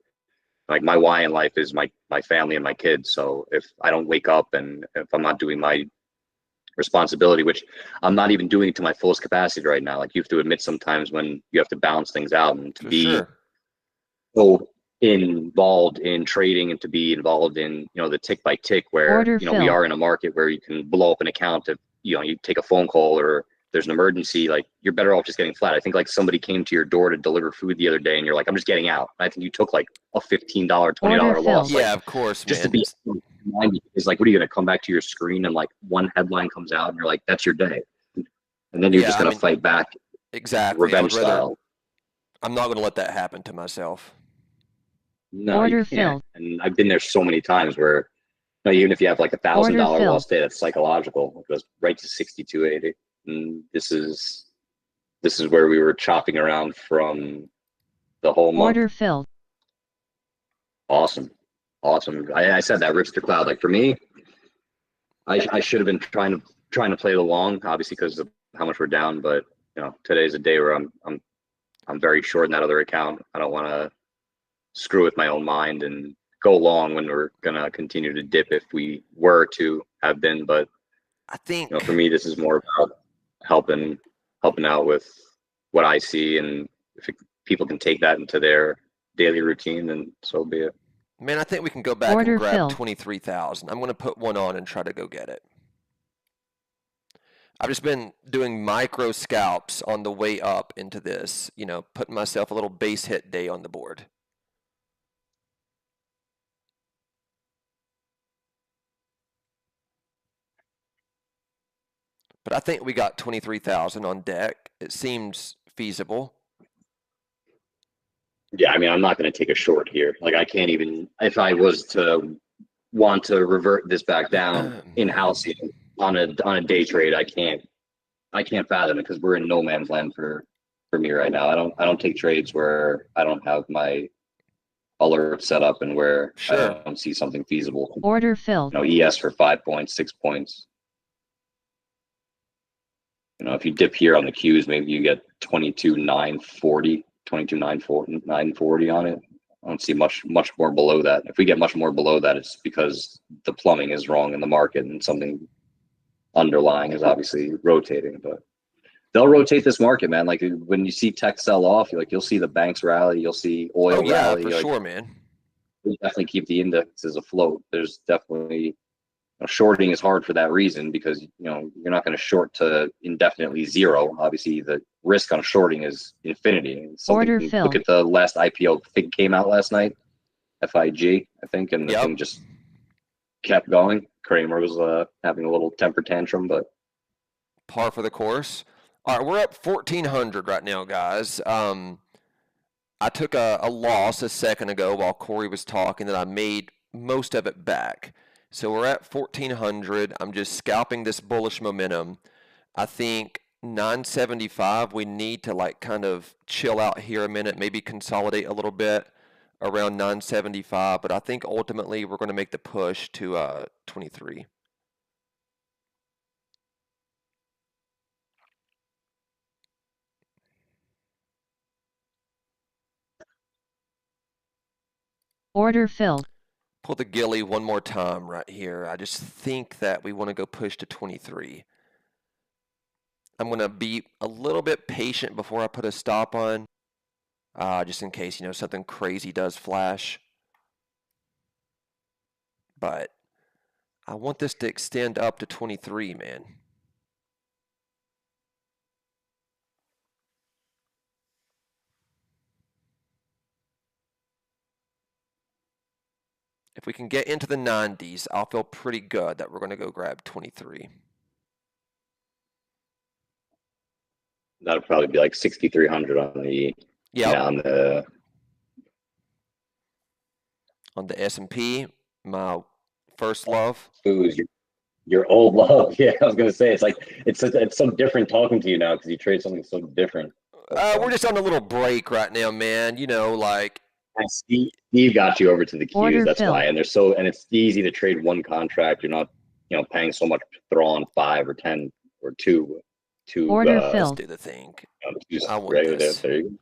like, my why in life is my family and my kids. So if I don't wake up and if I'm not doing my responsibility, which I'm not even doing to my fullest capacity right now, like, you have to admit sometimes when you have to balance things out, and to For be sure. so involved in trading and to be involved in the tick by tick, where Order we fill. are in a market where you can blow up an account if you take a phone call or there's an emergency. Like, you're better off just getting flat. I think like somebody came to your door to deliver food the other day and you're like, I'm just getting out. I think you took like a $15, $20 Order loss. fill. Yeah, Like, of course, just man. to be minded, is like, what are you going to come back to your screen and like one headline comes out and you're like, that's your day, and then you're Yeah, just I going to mean, fight back exactly. I revenge would rather. style. I'm not going to let that happen to myself. No, Order you can't. filled. And I've been there so many times where, even if you have like $1,000 Order filled. loss day, that's psychological. It goes right to 62.80. And this is where we were chopping around from the whole month. Order filled. Awesome. Awesome. I said that Ripster Cloud. Like for me, I should have been trying to play the long, obviously because of how much we're down. But today's a day where I'm very short in that other account. I don't want to screw with my own mind and go long when we're gonna continue to dip if we were to have been. But I think for me, this is more about helping out with what I see, and if people can take that into their daily routine, then so be it. Man, I think we can go back Order and grab filled. 23,000. I'm going to put one on and try to go get it. I've just been doing micro scalps on the way up into this, putting myself a little base hit day on the board. But I think we got 23,000 on deck. It seems feasible. Yeah, I mean, I'm not going to take a short here. Like, I can't even, if I was to want to revert this back down in house on a day trade, I can't fathom it because we're in no man's land for me right now. I don't take trades where I don't have my alert set up and where Sure. I don't see something feasible. Order filled. ES for 5 points, 6 points. If you dip here on the Qs, maybe you get 22,940, 22,940 on it. I don't see much more below that. If we get much more below that, it's because the plumbing is wrong in the market and something underlying is obviously rotating. But they'll rotate this market, man. Like when you see tech sell off, you'll see the banks rally, you'll see oil rally. For sure, man. We definitely keep the indexes afloat. There's definitely shorting is hard for that reason because you're not going to short to indefinitely zero. Obviously, the risk on shorting is infinity. Order Look filled. at the last IPO. I think came out last night, FIG, I think, and the Yep. thing just kept going. Kramer was having a little temper tantrum, but Par for the course. All right, we're up 1,400 right now, guys. I took a loss a second ago while Corey was talking that I made most of it back. So we're at 1,400. I'm just scalping this bullish momentum. I think 975, we need to kind of chill out here a minute, maybe consolidate a little bit around 975. But I think ultimately we're going to make the push to 23. Order filled. Pull the gilly one more time right here. I just think that we want to go push to 23. I'm going to be a little bit patient before I put a stop on, just in case, something crazy does flash. But I want this to extend up to 23, man. If we can get into the 90s, I'll feel pretty good that we're going to go grab 23. that'll probably be like 6,300 on the On the S&P, my first love. Booze, your old love. Yeah, I was gonna say it's so different talking to you now because you trade something so different. We're just on a little break right now, man. And Steve got you over to the Qs. Order That's filled. why, and it's easy to trade one contract. You're not paying so much to throw on 5 or 10 or two. Order Let's filled. do the thing. Just I want regular this. there you go.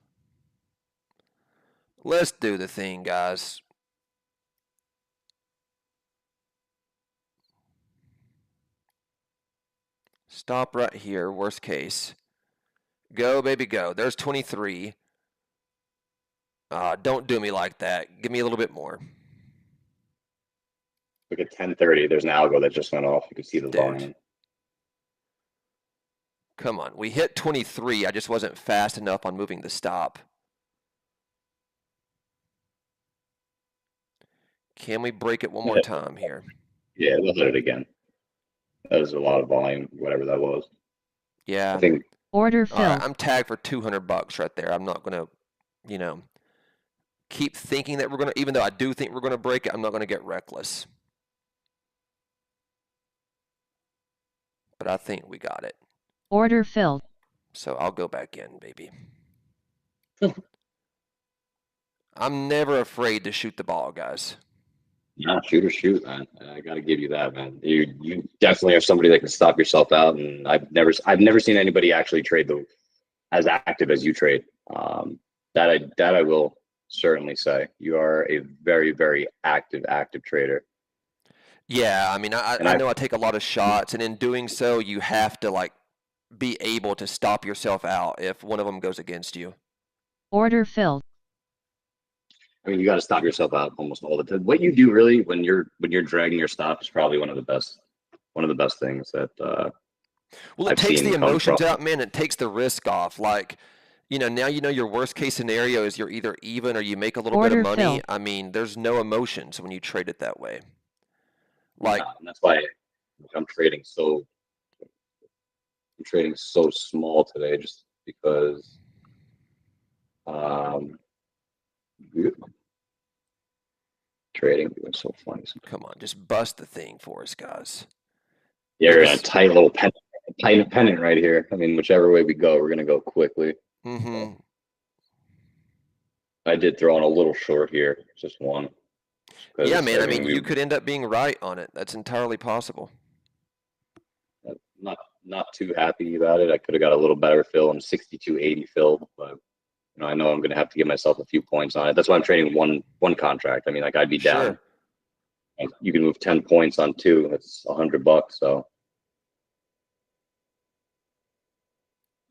Let's do the thing, guys. Stop right here, worst case. Go, baby, go. There's 23. Don't do me like that. Give me a little bit more. Look at 10:30. There's an algo that just went off. You can see the Dude. volume. Come on. We hit 23. I just wasn't fast enough on moving the stop. Can we break it one more time here? Yeah, we'll hit it again. That was a lot of volume, whatever that was. Yeah. I think Order All filled. right, I'm tagged for $200 right there. I'm not going to, keep thinking that we're going to, even though I do think we're going to break it, I'm not going to get reckless. But I think we got it. Order filled. So I'll go back in, baby. I'm never afraid to shoot the ball, guys. Yeah, shoot or shoot, man. I got to give you that, man. You definitely are somebody that can stop yourself out, and I've never seen anybody actually trade as active as you trade. That I will certainly say. You are a very, very active trader. Yeah, I mean, And I know I take a lot of shots, and in doing so, you have to like be able to stop yourself out if one of them goes against you. Order filled. I mean, you got to stop yourself out almost all the time. What you do really when you're dragging your stop is probably one of the best things that Well, it I've takes seen the come from. emotions out, man. It takes the risk off. Like, now your worst case scenario is you're either even or you make a little bit of Order money. filled. I mean, there's no emotions when you trade it that way. Yeah, Like, and that's why I'm trading so small today, just because um, trading is so funny. come on, just bust the thing for us, guys. Yeah, It we're in a was, tight little pennant right here. I mean, whichever way we go, we're gonna go quickly. mm-hmm. I did throw in a little short here, just one. Yeah, Because man. I mean, mean, you could end up being right on it. That's entirely possible. not not too happy about it. I could have got a little better fill. I'm 62.80 fill, but I know I'm gonna have to give myself a few points on it. That's why I'm trading one contract. I mean, like I'd be down. Sure. You can move 10 points on two. That's $100. So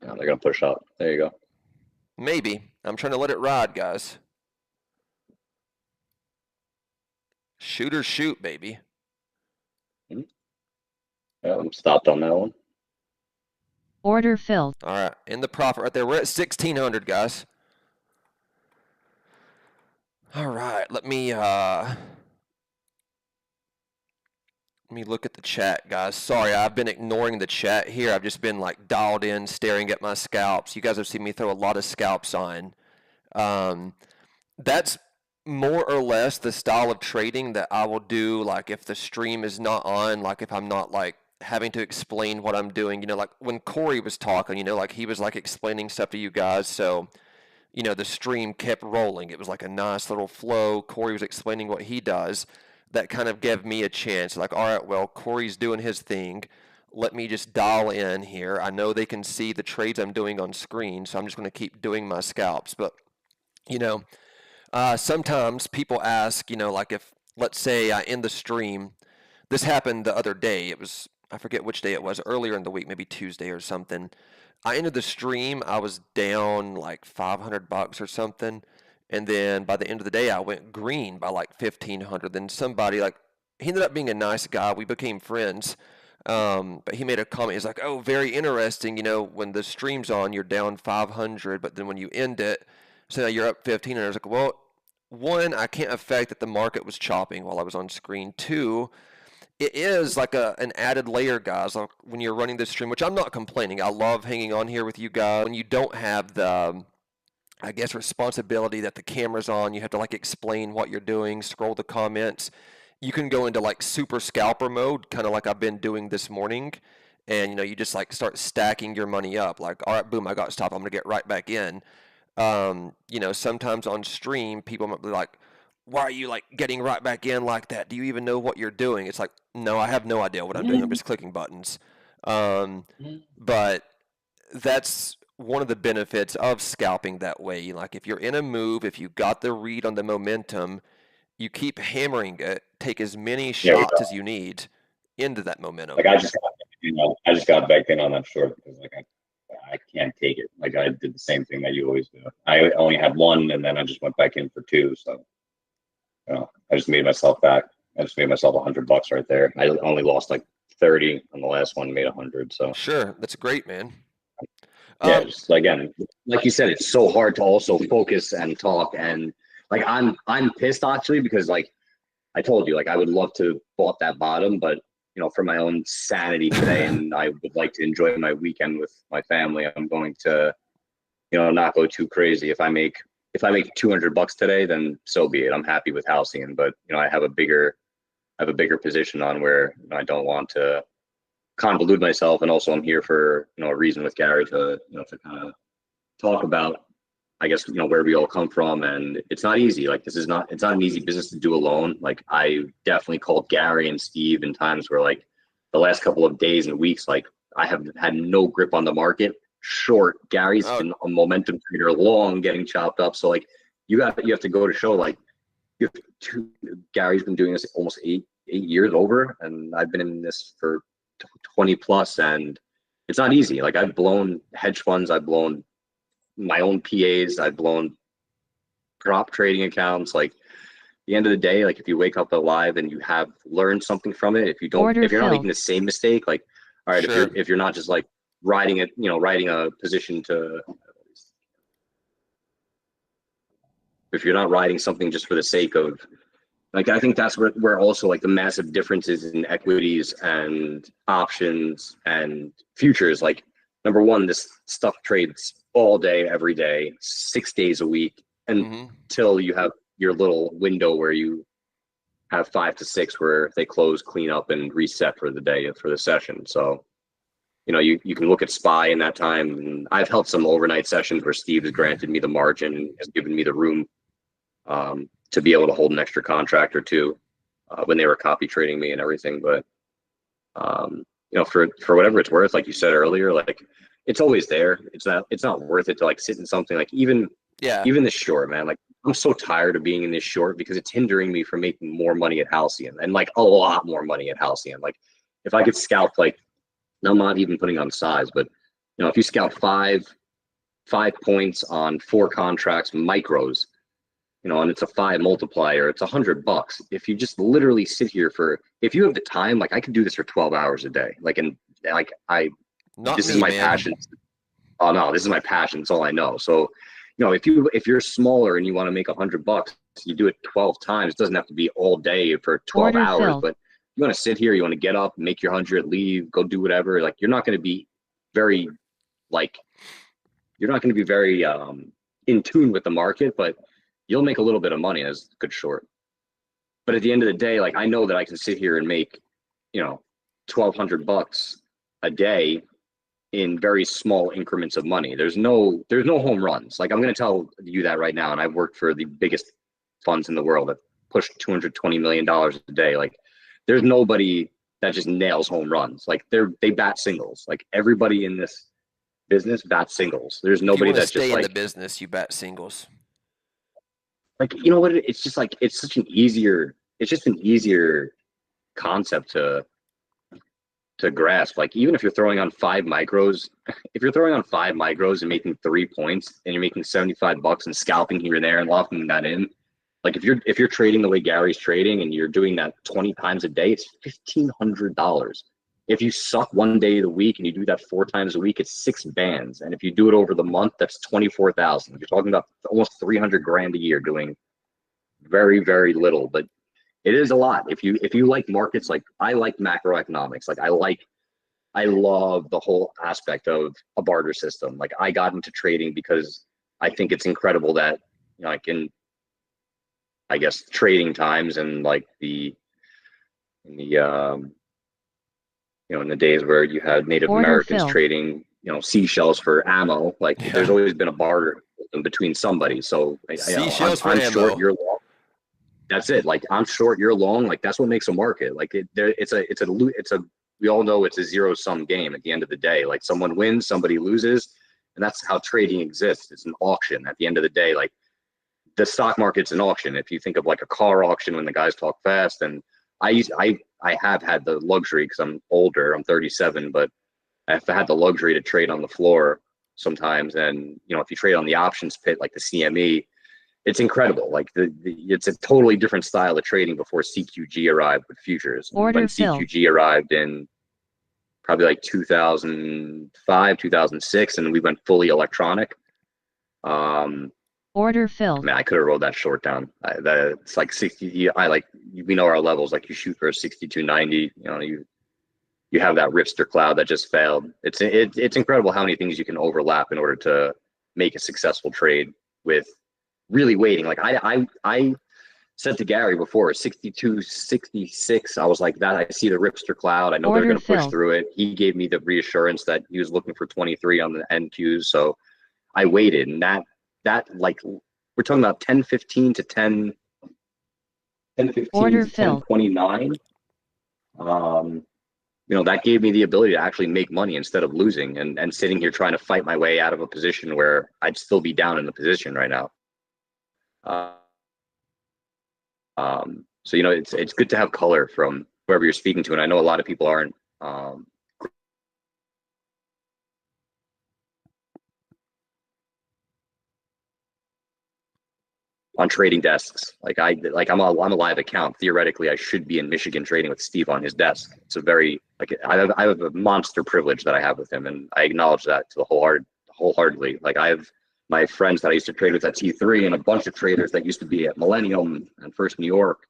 yeah, they're gonna push up. There you go. Maybe. I'm trying to let it ride, guys. Shoot or shoot, baby. Yeah, I'm stopped on that one. Order filled. All right, in the profit right there. We're at 1,600, guys. All right, let me look at the chat, guys. Sorry, I've been ignoring the chat here. I've just been like dialed in, staring at my scalps. You guys have seen me throw a lot of scalps on. That's more or less the style of trading that I will do. Like if the stream is not on, like if I'm not like having to explain what I'm doing, like when Corey was talking, like he was like explaining stuff to you guys. So, the stream kept rolling. It was like a nice little flow. Corey was explaining what he does. That kind of gave me a chance. Like, all right, well, Corey's doing his thing. Let me just dial in here. I know they can see the trades I'm doing on screen, so I'm just going to keep doing my scalps. But, sometimes people ask, like if, let's say I end the stream, this happened the other day. I forget which day it was, earlier in the week, maybe Tuesday or something. I ended the stream, I was down like $500 or something. And then by the end of the day, I went green by like 1,500. Then somebody he ended up being a nice guy. We became friends. But he made a comment. He's like, "Oh, very interesting. When the stream's on, you're down 500, but then when you end it, so now you're up 15." And I was like, "Well, one, I can't affect that the market was chopping while I was on screen. Two, it is like an added layer, guys. Like when you're running this stream, which I'm not complaining. I love hanging on here with you guys. When you don't have the, I guess, responsibility that the camera's on, you have to like explain what you're doing, scroll the comments. You can go into like super scalper mode, kind of like I've been doing this morning. And, you just like start stacking your money up. Like, all right, boom, I got stopped. I'm going to get right back in. Sometimes on stream, people might be like, why are you like getting right back in like that? Do you even know what you're doing? It's like, no, I have no idea what I'm doing. I'm just clicking buttons. But that's one of the benefits of scalping that way. Like if you're in a move, if you got the read on the momentum, you keep hammering it, take as many shots as you need into that momentum. Like I just got back in on that short because I can't take it. Like I did the same thing that you always do. I only had one, and then I just went back in for two. So, I just made myself back. I just made myself $100 right there. I only lost like 30 on the last one, made 100. So sure, that's great, man. yeah, just again, like you said, it's so hard to also focus and talk. And like I'm pissed actually because like I told you, like I would love to bought that bottom, but for my own sanity today, and I would like to enjoy my weekend with my family. I'm going to, not go too crazy. If I make $200 today, then so be it. I'm happy with Halcyon, but I have a bigger position on where I don't want to convolute myself, and also I'm here for a reason with Gary to to kind of talk about I guess, where we all come from, and it's not easy. Like it's not an easy business to do alone. Like I definitely called Gary and Steve in times where like the last couple of days and weeks, like I have had no grip on the market. Short, Gary's Oh, been a momentum trader, long getting chopped up. So like you have to go to show like you have Gary's been doing this almost eight years over, and I've been in this for 20 plus, and it's not easy. Like I've blown hedge funds, I've blown my own PAs, I've blown prop trading accounts. Like at the end of the day, like if you wake up alive and you have learned something from it, if you don't, Order if you're not making filled. the same mistake, like all right, sure. if you're not just like riding it, riding a position to, if you're not riding something just for the sake of, like I think that's where also like the massive differences in equities and options and futures. Like number one, this stuff trades all day, every day, 6 days a week, hmm until you have your little window where you have 5 to 6 where they close, clean up, and reset for the day for the session. So you can look at SPY in that time. And I've held some overnight sessions where Steve has granted me the margin and has given me the room to be able to hold an extra contract or two when they were copy trading me and everything. But for whatever it's worth, like you said earlier, like it's always there. It's not worth it to like sit in something like even Yeah. this short, man. Like I'm so tired of being in this short because it's hindering me from making more money at Halcyon, and like a lot more money at Halcyon. Like if I could scalp, like I'm not even putting on size, but if you scalp five points on 4 contracts, micros, and it's a 5 multiplier, it's $100. If you just literally sit here if you have the time, like I could do this for 12 hours a day. Like, and like Not this is me, my man. passion. Oh no, this is my passion. It's all I know. So, if you're smaller and you want to make $100, you do it 12 times. It doesn't have to be all day for 12 Order hours, filled. but you want to sit here, you want to get up, make your 100, leave, go do whatever. Like you're not going to be very, like, you're not going to be very in tune with the market, but you'll make a little bit of money as a good short. But at the end of the day, like I know that I can sit here and make, $1,200 a day in very small increments of money. There's no home runs. Like I'm going to tell you that right now. And I've worked for the biggest funds in the world that push $220 million a day. Like there's nobody that just nails home runs. Like they bat singles. Like everybody in this business bats singles. There's If you nobody want to that just stay in the like, business, you bat singles. you know what? It's just like, it's just an easier concept to grasp. Like even if you're throwing on 5 micros, if you're throwing on 5 micros and making 3 points and you're making $75 and scalping here and there and locking that in, like if you're trading the way Gary's trading and you're doing that 20 times a day, it's $1,500. If you suck one day of the week and you do that 4 times a week, it's 6 bands. And if you do it over the month, that's 24,000. You're talking about almost 300 grand a year doing very, very little, but it is a lot. If you like markets, like I like macroeconomics, like I love the whole aspect of a barter system. Like I got into trading because I think it's incredible that like in, I guess, trading times and like in the in the days where you had Native Order Americans filled. trading seashells for ammo, like there's Yeah. always been a barter in between somebody. So Seashells for I'm short, ammo. you're long. That's it. Like I'm short, you're long. Like that's what makes a market. Like we all know it's a zero-sum game at the end of the day. Like someone wins, somebody loses, and that's how trading exists. It's an auction at the end of the day. Like the stock market's an auction. If you think of like a car auction when the guys talk fast, and I have had the luxury because I'm older, I'm 37, but I've had the luxury to trade on the floor sometimes. And if you trade on the options pit like the CME, it's incredible. Like it's a totally different style of trading before CQG arrived with futures. And Order when filled. CQG arrived in probably like 2005, 2006, and we went fully electronic. Order filled. Man, I could have rolled that short down. It's like 60. We know our levels. Like you shoot for a 62.90. You have that Ripster cloud that just failed. It's incredible how many things you can overlap in order to make a successful trade with really waiting. Like I said to Gary before, 62, 66. I was like that. I see the Ripster cloud. I know they're Order going to push filled. through it. He gave me the reassurance that he was looking for 23 on the NQs. So I waited, and that like we're talking about 10:15 to 10:15 Order to filled. 10:29. That gave me the ability to actually make money instead of losing and sitting here trying to fight my way out of a position where I'd still be down in the position right now. So it's good to have color from whoever you're speaking to, and I know a lot of people aren't on trading desks. I'm a live account. Theoretically, I should be in Michigan trading with Steve on his desk. It's a very I have a monster privilege that I have with him, and I acknowledge that to the wholeheartedly. Like I have my friends that I used to trade with at T3 and a bunch of traders that used to be at Millennium and First New York.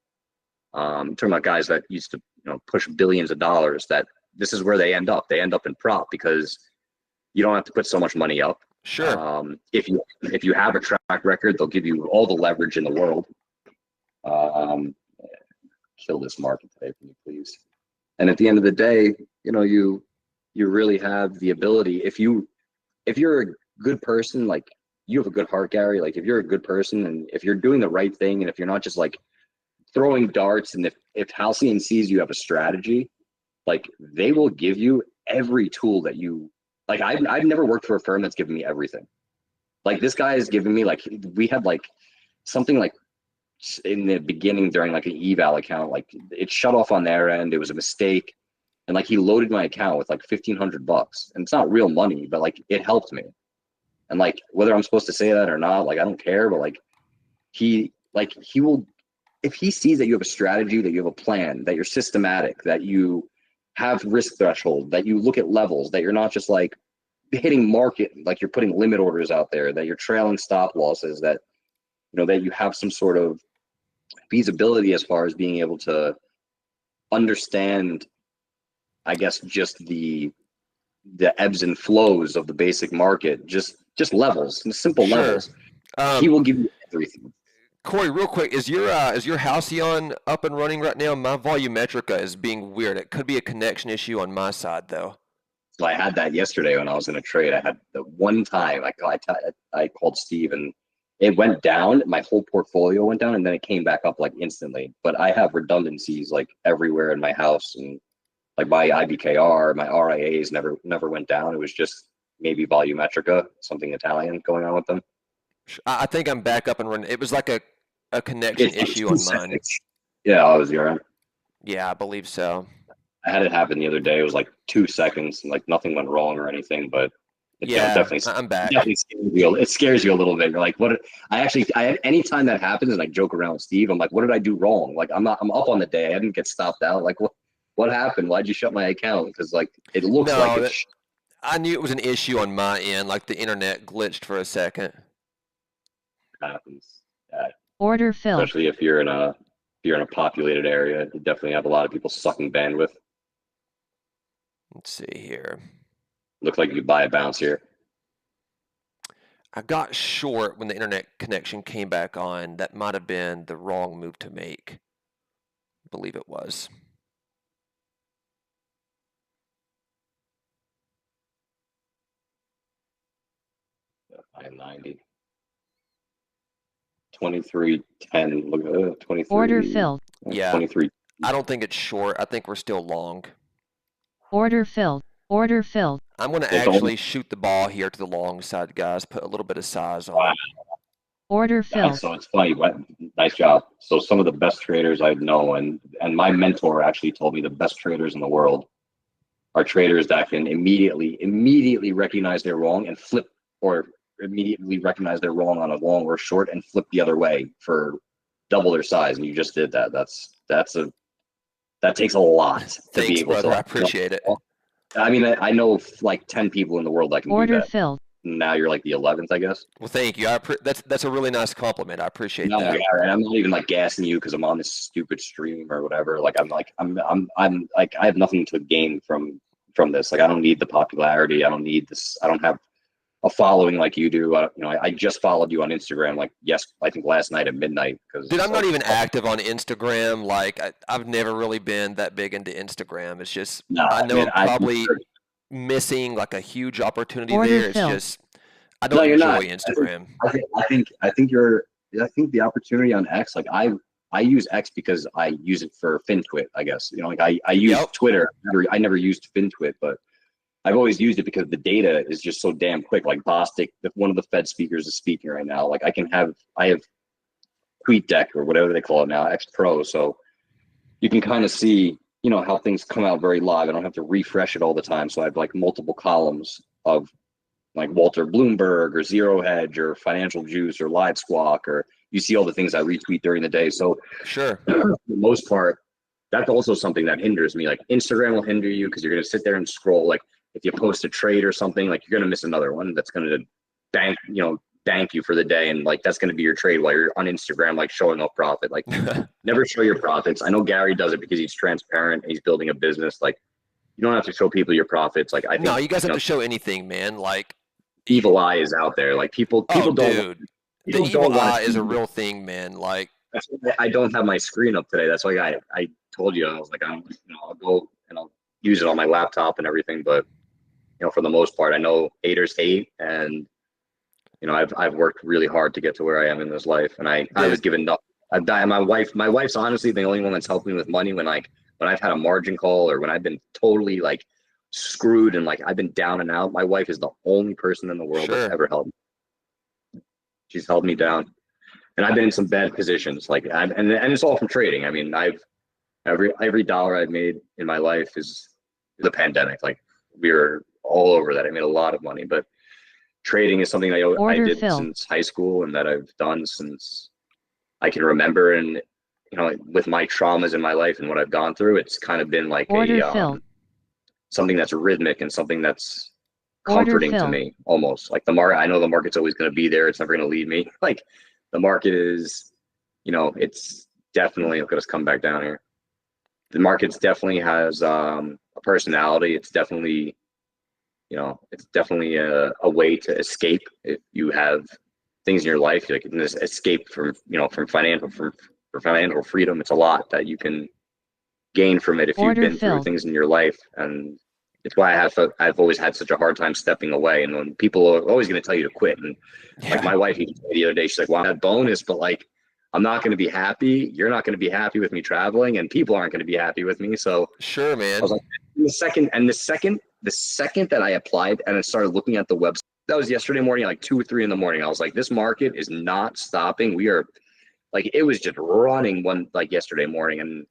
I'm talking about guys that used to push billions of dollars. That this is where they end up. They end up in prop because you don't have to put so much money up. Sure. If you have a track record, they'll give you all the leverage in the world. Kill this market today for me, please. And at the end of the day, you really have the ability. If you're a good person, like you have a good heart, Gary. Like if you're a good person and if you're doing the right thing, and if you're not just like throwing darts, and if Halcyon sees you have a strategy, like they will give you every tool that you like. I've never worked for a firm that's given me everything. Like this guy has given me, like we had like something like in the beginning during like an eval account, like it shut off on their end. It was a mistake. And like he loaded my account with like $1,500, and it's not real money, but like it helped me. And like whether I'm supposed to say that or not, like I don't care, but like he will, if he sees that you have a strategy, that you have a plan, that you're systematic, that you have risk threshold, that you look at levels, that you're not just like hitting market, like you're putting limit orders out there, that you're trailing stop losses, that that you have some sort of feasibility as far as being able to understand, I guess, just the ebbs and flows of the basic market, just levels, simple Sure. levels. He will give you everything. Corey, real quick, is your Halcyon up and running right now? My Volumetrica is being weird. It could be a connection issue on my side, though. So I had that yesterday when I was in a trade. I had the one time I called Steve and it went down. My whole portfolio went down, and then it came back up like instantly. But I have redundancies like everywhere in my house, and like my IBKR, my RIAs never went down. It was just maybe Volumetrica, something Italian going on with them. I think I'm back up and running. It was like a connection issue on mine. Yeah, I was your end. Yeah, I believe so. I had it happen the other day. It was like 2 seconds, and like nothing went wrong or anything, but it definitely, I'm back. Definitely scares you a little bit. You're like, what? Anytime that happens, and I joke around with Steve, I'm like, what did I do wrong? Like, I'm up on the day. I didn't get stopped out. Like, what happened? Why'd you shut my account? Because like it looks I knew it was an issue on my end. Like the internet glitched for a second. Happens. Order filled. Especially if you're in a populated area, you definitely have a lot of people sucking bandwidth. Let's see here. Looks like you could buy a bounce here. I got short when the internet connection came back on. That might have been the wrong move to make. I believe it was. I am 90. 23.10. Look at that. 23. Order filled. Yeah. 23. I don't think it's short. I think we're still long. Order filled. Order filled. I'm going to actually shoot the ball here to the long side, guys. Put a little bit of size on it. Order filled. So it's funny. Nice job. So some of the best traders I know, and my mentor actually told me the best traders in the world are traders that can immediately recognize they're wrong and flip, or immediately recognize they're wrong on a long or short and flip the other way for double their size. And you just did that. That takes a lot to Thanks, be able brother. to. I appreciate it. I mean, I know like 10 people in the world that can Order do that. filled. Now you're like the 11th, I guess. Well, thank you. That's a really nice compliment. I appreciate No, that. yeah, I'm not even like gassing you because I'm on this stupid stream or whatever. Like I'm like I have nothing to gain from this. Like I don't need the popularity. I don't need this. I don't have a following like you do. I just followed you on Instagram. Like I think last night at midnight. Dude, I'm not even active on Instagram. Like I've never really been that big into Instagram. It's just I'm probably missing like a huge opportunity Order there. It's filled. just I No, don't you're not. enjoy Instagram. I think the opportunity on X, like I use X because I use it for FinTwit, I guess. You know, like I use Yep. Twitter. I never used FinTwit, but I've always used it because the data is just so damn quick. Like Bostic, one of the Fed speakers is speaking right now. Like I have TweetDeck or whatever they call it now, X Pro. So you can kind of see, you know, how things come out very live. I don't have to refresh it all the time. So I have like multiple columns of like Walter Bloomberg or Zero Hedge or Financial Juice or Live Squawk, or you see all the things I retweet during the day. So Sure. for the most part, that's also something that hinders me. Like Instagram will hinder you because you're going to sit there and scroll. Like if you post a trade or something, like you're going to miss another one that's going to bank you for the day. And like, that's going to be your trade while you're on Instagram, like showing off profit. Like never show your profits. I know Gary does it because he's transparent and he's building a business. Like you don't have to show people your profits. Like I think, No, you guys have to show anything, man. Like, evil eye is out there. Like people oh, don't, dude, the people evil don't want eye to is a see. real thing, man. Like, That's why I don't have my screen up today. That's why I told you, I was like, I'll go and I'll use it on my laptop and everything. But you know, for the most part, I know haters hate, and you know, I've worked really hard to get to where I am in this life, and I was dude, given nothing. I've died. My wife's honestly the only one that's helped me with money when I've had a margin call or when I've been totally like screwed and like I've been down and out. My wife is the only person in the world that's sure. ever helped me. She's held me down. And I've been in some bad positions, like and it's all from trading. I mean, every dollar I've made in my life is the pandemic. Like we were all over that. I made a lot of money, but trading is something I did since high school and that I've done since I can remember. And you know, with my traumas in my life and what I've gone through, it's kind of been like something that's rhythmic and something that's comforting to me almost. Like the market, I know the market's always going to be there. It's never going to leave me. Like the market is, you know, it's definitely, look at us come back down here. The market's definitely has a personality. It's definitely, you know, it's definitely a way to escape. If you have things in your life, like you can just escape from, you know, from financial freedom. It's a lot that you can gain from it if you've been through things in your life. And it's why I've always had such a hard time stepping away. And when people are always going to tell you to quit, and like my wife the other day, she's like, "Well, that bonus, but like, I'm not going to be happy. You're not going to be happy with me traveling, and people aren't going to be happy with me." So sure, man. I was like, the second that I applied and I started looking at the website, that was yesterday morning, like 2 or 3 in the morning. I was like, this market is not stopping. We are like, it was just running like yesterday morning. And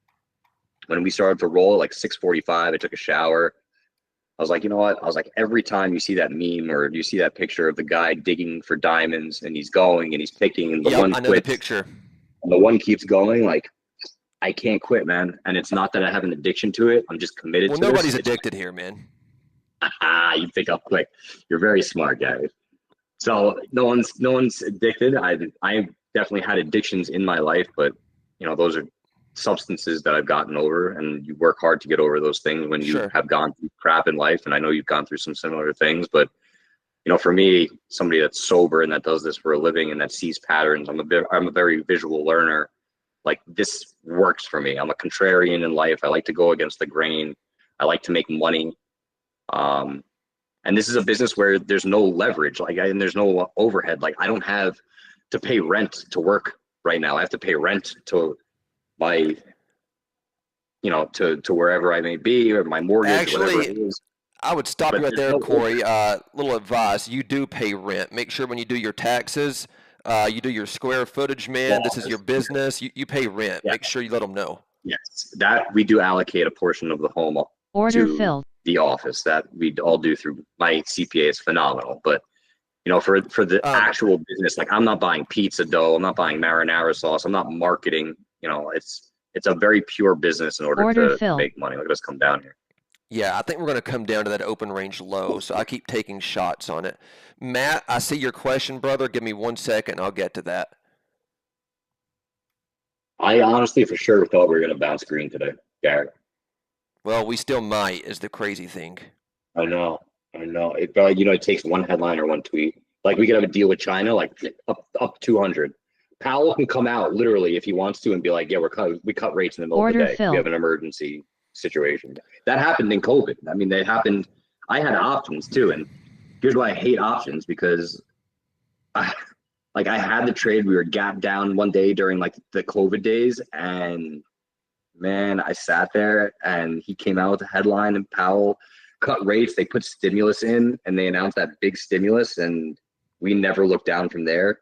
when we started to roll at like 6:45, I took a shower. I was like, you know what? I was like, every time you see that meme or you see that picture of the guy digging for diamonds and he's going and he's picking and the one I know quits, the picture. And the one keeps going, like, I can't quit, man. And it's not that I have an addiction to it. I'm just committed to nobody's this. addicted here, man. You pick up quick. You're very smart, Gary. So no one's addicted. I definitely had addictions in my life, but you know, those are substances that I've gotten over, and you work hard to get over those things when you have gone through crap in life. And I know you've gone through some similar things, but you know, for me, somebody that's sober and that does this for a living and that sees patterns, I'm a very visual learner. Like this works for me. I'm a contrarian in life. I like to go against the grain. I like to make money. And this is a business where there's no leverage, and there's no overhead. Like I don't have to pay rent to work right now. I have to pay rent to my, you know, to wherever I may be, or my mortgage. Actually, whatever it is. I would stop you right there, Corey. Little advice: you do pay rent. Make sure when you do your taxes, you do your square footage, man. Yeah, this is your business. You pay rent. Yeah. Make sure you let them know. Yes, that we do allocate a portion of the home to the office. That we all do through my CPA is phenomenal, but. You know, for the actual business, like I'm not buying pizza dough, I'm not buying marinara sauce, I'm not marketing. You know, it's a very pure business in order to make money. Look at us come down here. Yeah, I think we're going to come down to that open range low, so I keep taking shots on it. Matt, I see your question, brother. Give me 1 second, I'll get to that. I honestly, for sure, thought we were going to bounce green today, Garrett. Well, we still might, is the crazy thing. I know. It probably, you know, it takes one headline or one tweet. Like we could have a deal with China, like up 200. Powell can come out literally if he wants to and be like, yeah, we cut rates in the middle of the day. We have an emergency situation. That happened in COVID. I mean, I had options too. And here's why I hate options, because like I had the trade. We were gapped down one day during like the COVID days, and man, I sat there and he came out with a headline and Powell cut rates. They put stimulus in and they announced that big stimulus, and we never looked down from there.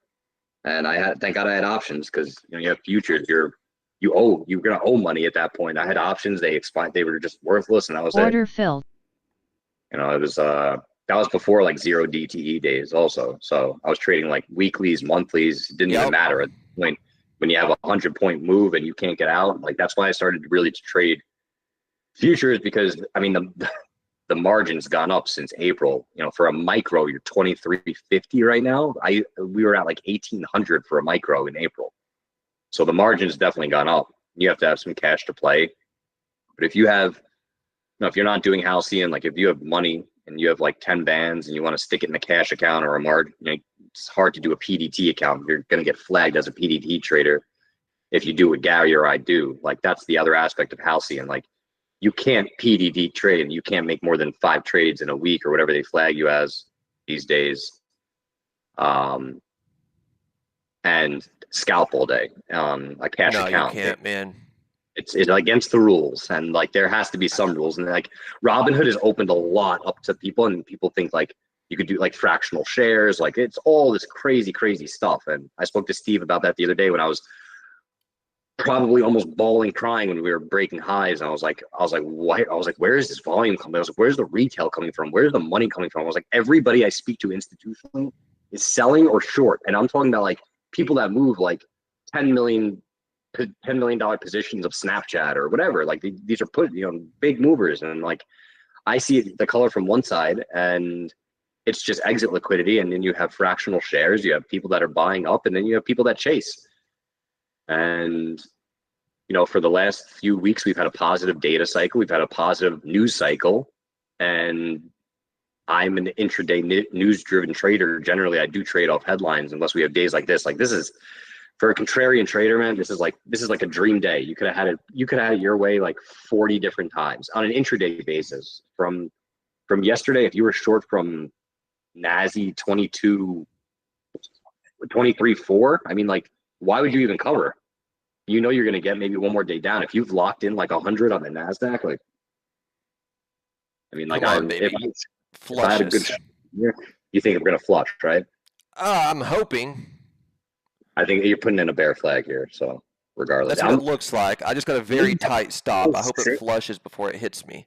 And thank God I had options, because you have futures. You're gonna owe money at that point. I had options. They expired. They were just worthless, and that was it. Order filled. It was that was before like zero DTE days also. So I was trading like weeklies, monthlies. It didn't even matter at the point when you have a 100-point move and you can't get out. Like that's why I started really to trade futures, because I mean the margin's gone up since April. For a micro, you're 2350 right now. We were at like 1800 for a micro in April. So the margin's definitely gone up. You have to have some cash to play. But if you have, if you're not doing Halcyon, like if you have money and you have like 10 bands and you want to stick it in a cash account or a margin, it's hard to do a PDT account. You're going to get flagged as a PDT trader if you do what Gary or I do. Like that's the other aspect of Halcyon. Like you can't PDT trade, and you can't make more than 5 trades in a week or whatever they flag you as these days. And scalp all day a cash account. You can't, man. It's against the rules, and like there has to be some rules. And like Robinhood has opened a lot up to people, and people think like you could do like fractional shares, like it's all this crazy stuff. And I spoke to Steve about that the other day when I was probably almost bawling, crying when we were breaking highs. And I was like, what? I was like, where is this volume coming? I was like, where's the retail coming from? Where's the money coming from? I was like, everybody I speak to institutionally is selling or short, and I'm talking about like people that move like $10 million positions of Snapchat or whatever. Like these are big movers, and like I see the color from one side and it's just exit liquidity, and then you have fractional shares, you have people that are buying up, and then you have people that chase. And for the last few weeks we've had a positive data cycle, we've had a positive news cycle, and I'm an intraday news driven trader. Generally I do trade off headlines unless we have days like this. Like this is, for a contrarian trader, man, this is like a dream day. You could have had it your way like 40 different times on an intraday basis. From yesterday, if you were short from NASI 23.4, I mean, like, why would you even cover? You're going to get maybe one more day down. If you've locked in like 100 on the NASDAQ, like, I mean, like, if I had a good year, you think I'm going to flush, right? I'm hoping. I think you're putting in a bear flag here, so regardless. That's what it looks like. I just got a very tight stop. I hope it flushes before it hits me.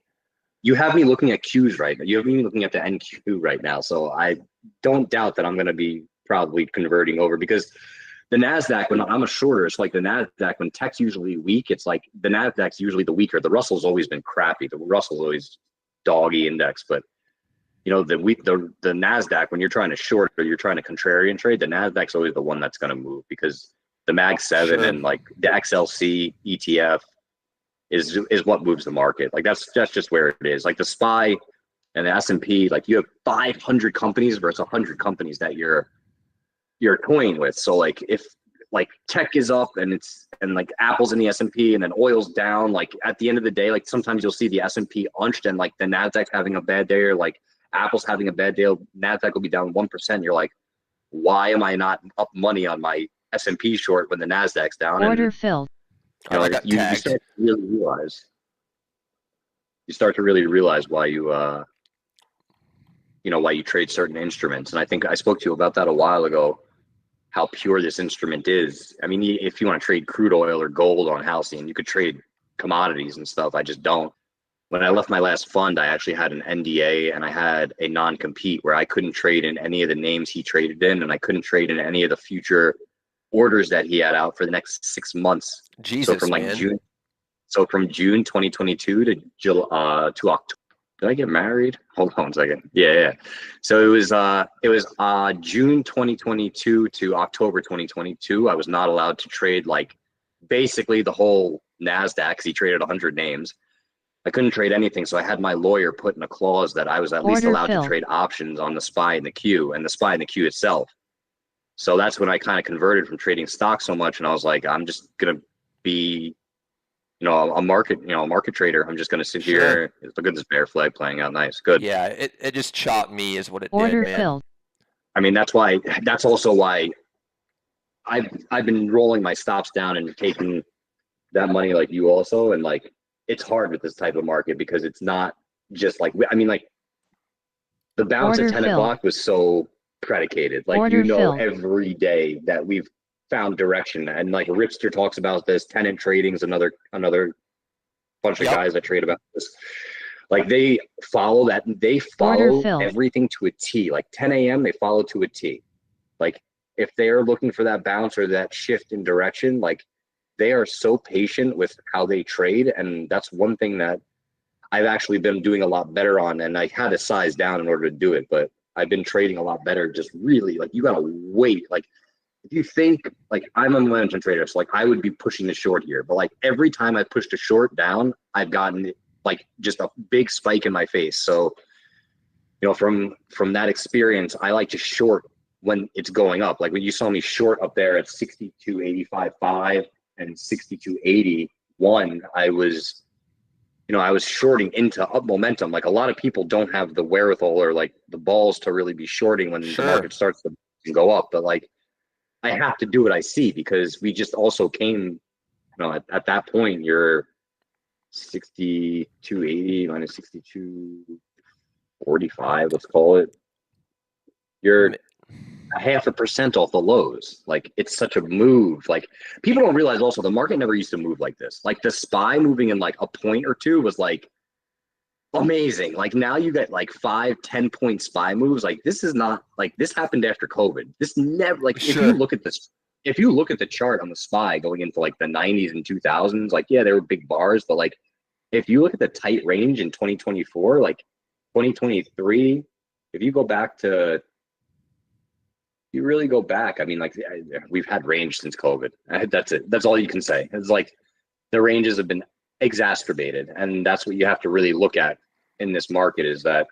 You have me looking at Qs right now. You have me looking at the NQ right now, so I don't doubt that I'm going to be probably converting over, because the NASDAQ, when I'm a shorter, it's like the NASDAQ, when tech's usually weak, it's like the NASDAQ's usually the weaker. The Russell's always been crappy. The Russell's always doggy index, but the NASDAQ, when you're trying to short or you're trying to contrarian trade, the NASDAQ's always the one that's going to move, because the Mag 7 and like the XLC ETF is what moves the market. Like that's just where it is. Like the SPY and the S&P, like you have 500 companies versus 100 companies that you're toying with. So like if like tech is up and like Apple's in the S&P and then oil's down, like at the end of the day, like sometimes you'll see the S&P unched and like the NASDAQ's having a bad day, or like Apple's having a bad day, NASDAQ will be down 1%. You're like, why am I not up money on my S&P short when the NASDAQ's down? Order filled. You start to really realize why why you trade certain instruments. And I think I spoke to you about that a while ago, how pure this instrument is. I mean, if you want to trade crude oil or gold on Halcyon, you could trade commodities and stuff. I just don't. When I left my last fund, I actually had an NDA and I had a non-compete where I couldn't trade in any of the names he traded in, and I couldn't trade in any of the future orders that he had out for the next 6 months. Jesus, so from like man. June 2022 to October. Did I get married? Hold on a second. Yeah. So it was June 2022 to October 2022. I was not allowed to trade like basically the whole NASDAQ, because he traded 100 names. I couldn't trade anything, so I had my lawyer put in a clause that I was at least allowed to trade options on the SPY and the Q, and the SPY and the Q itself. So that's when I kind of converted from trading stocks so much, and I was like, I'm just gonna be, a market trader. I'm just gonna sit here. Look at this bear flag playing out nice. Good. Yeah, it just chopped me is what it Order did, man. filled. I mean, that's also why I've been rolling my stops down and taking that money like you also. And like, it's hard with this type of market because it's not just like, I mean, like the bounce Order at 10 filled. o'clock was so predicated. Like, Order filled. every day that we've found direction. And like Ripster talks about this, Tenant Trading's another bunch of Yep. guys that trade about this. Like they follow Order filled. everything to a T. Like 10 a.m. they follow to a T. Like if they're looking for that bounce or that shift in direction, like they are so patient with how they trade. And that's one thing that I've actually been doing a lot better on. And I had to size down in order to do it, but I've been trading a lot better. Just really like, you got to wait. Like if you think like I'm a momentum trader, so like I would be pushing the short here, but like every time I pushed a short down, I've gotten like just a big spike in my face. So, you know, from that experience, I like to short when it's going up. Like when you saw me short up there at 62.85.5 and 62.81, I was shorting into up momentum. Like a lot of people don't have the wherewithal or like the balls to really be shorting when Sure. the market starts to go up. But like I have to do what I see because we just also came, you know, at that point you're 62.80 minus 62.45, let's call it. You're a 0.5% off the lows. Like it's such a move. Like people don't realize also the market never used to move like this. Like the SPY moving in like a point or two was like amazing. Like now you get like 5-10 point SPY moves. Like this is not like this happened after COVID. This never like Sure. if you look at the chart on the SPY going into like the 90s and 2000s, like yeah, there were big bars, but like if you look at the tight range in 2024, like 2023, if you go back to you really go back, I mean, like we've had range since COVID. That's it. That's all you can say. It's like the ranges have been exacerbated, and that's what you have to really look at in this market is that,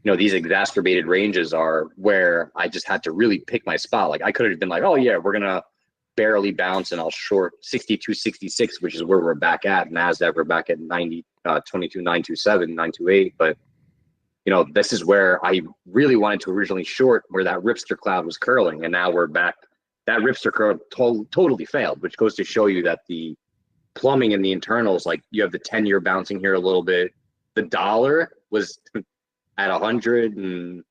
you know, these exacerbated ranges are where I just had to really pick my spot. Like I could have been like, oh yeah, we're gonna barely bounce and I'll short 62.66, which is where we're back at. NASDAQ, we're back at 22.927, 928. But you know, this is where I really wanted to originally short where that Ripster cloud was curling. And now we're back. That Ripster curl totally failed, which goes to show you that the plumbing in the internals, like you have the 10-year bouncing here a little bit. The dollar was at 100 and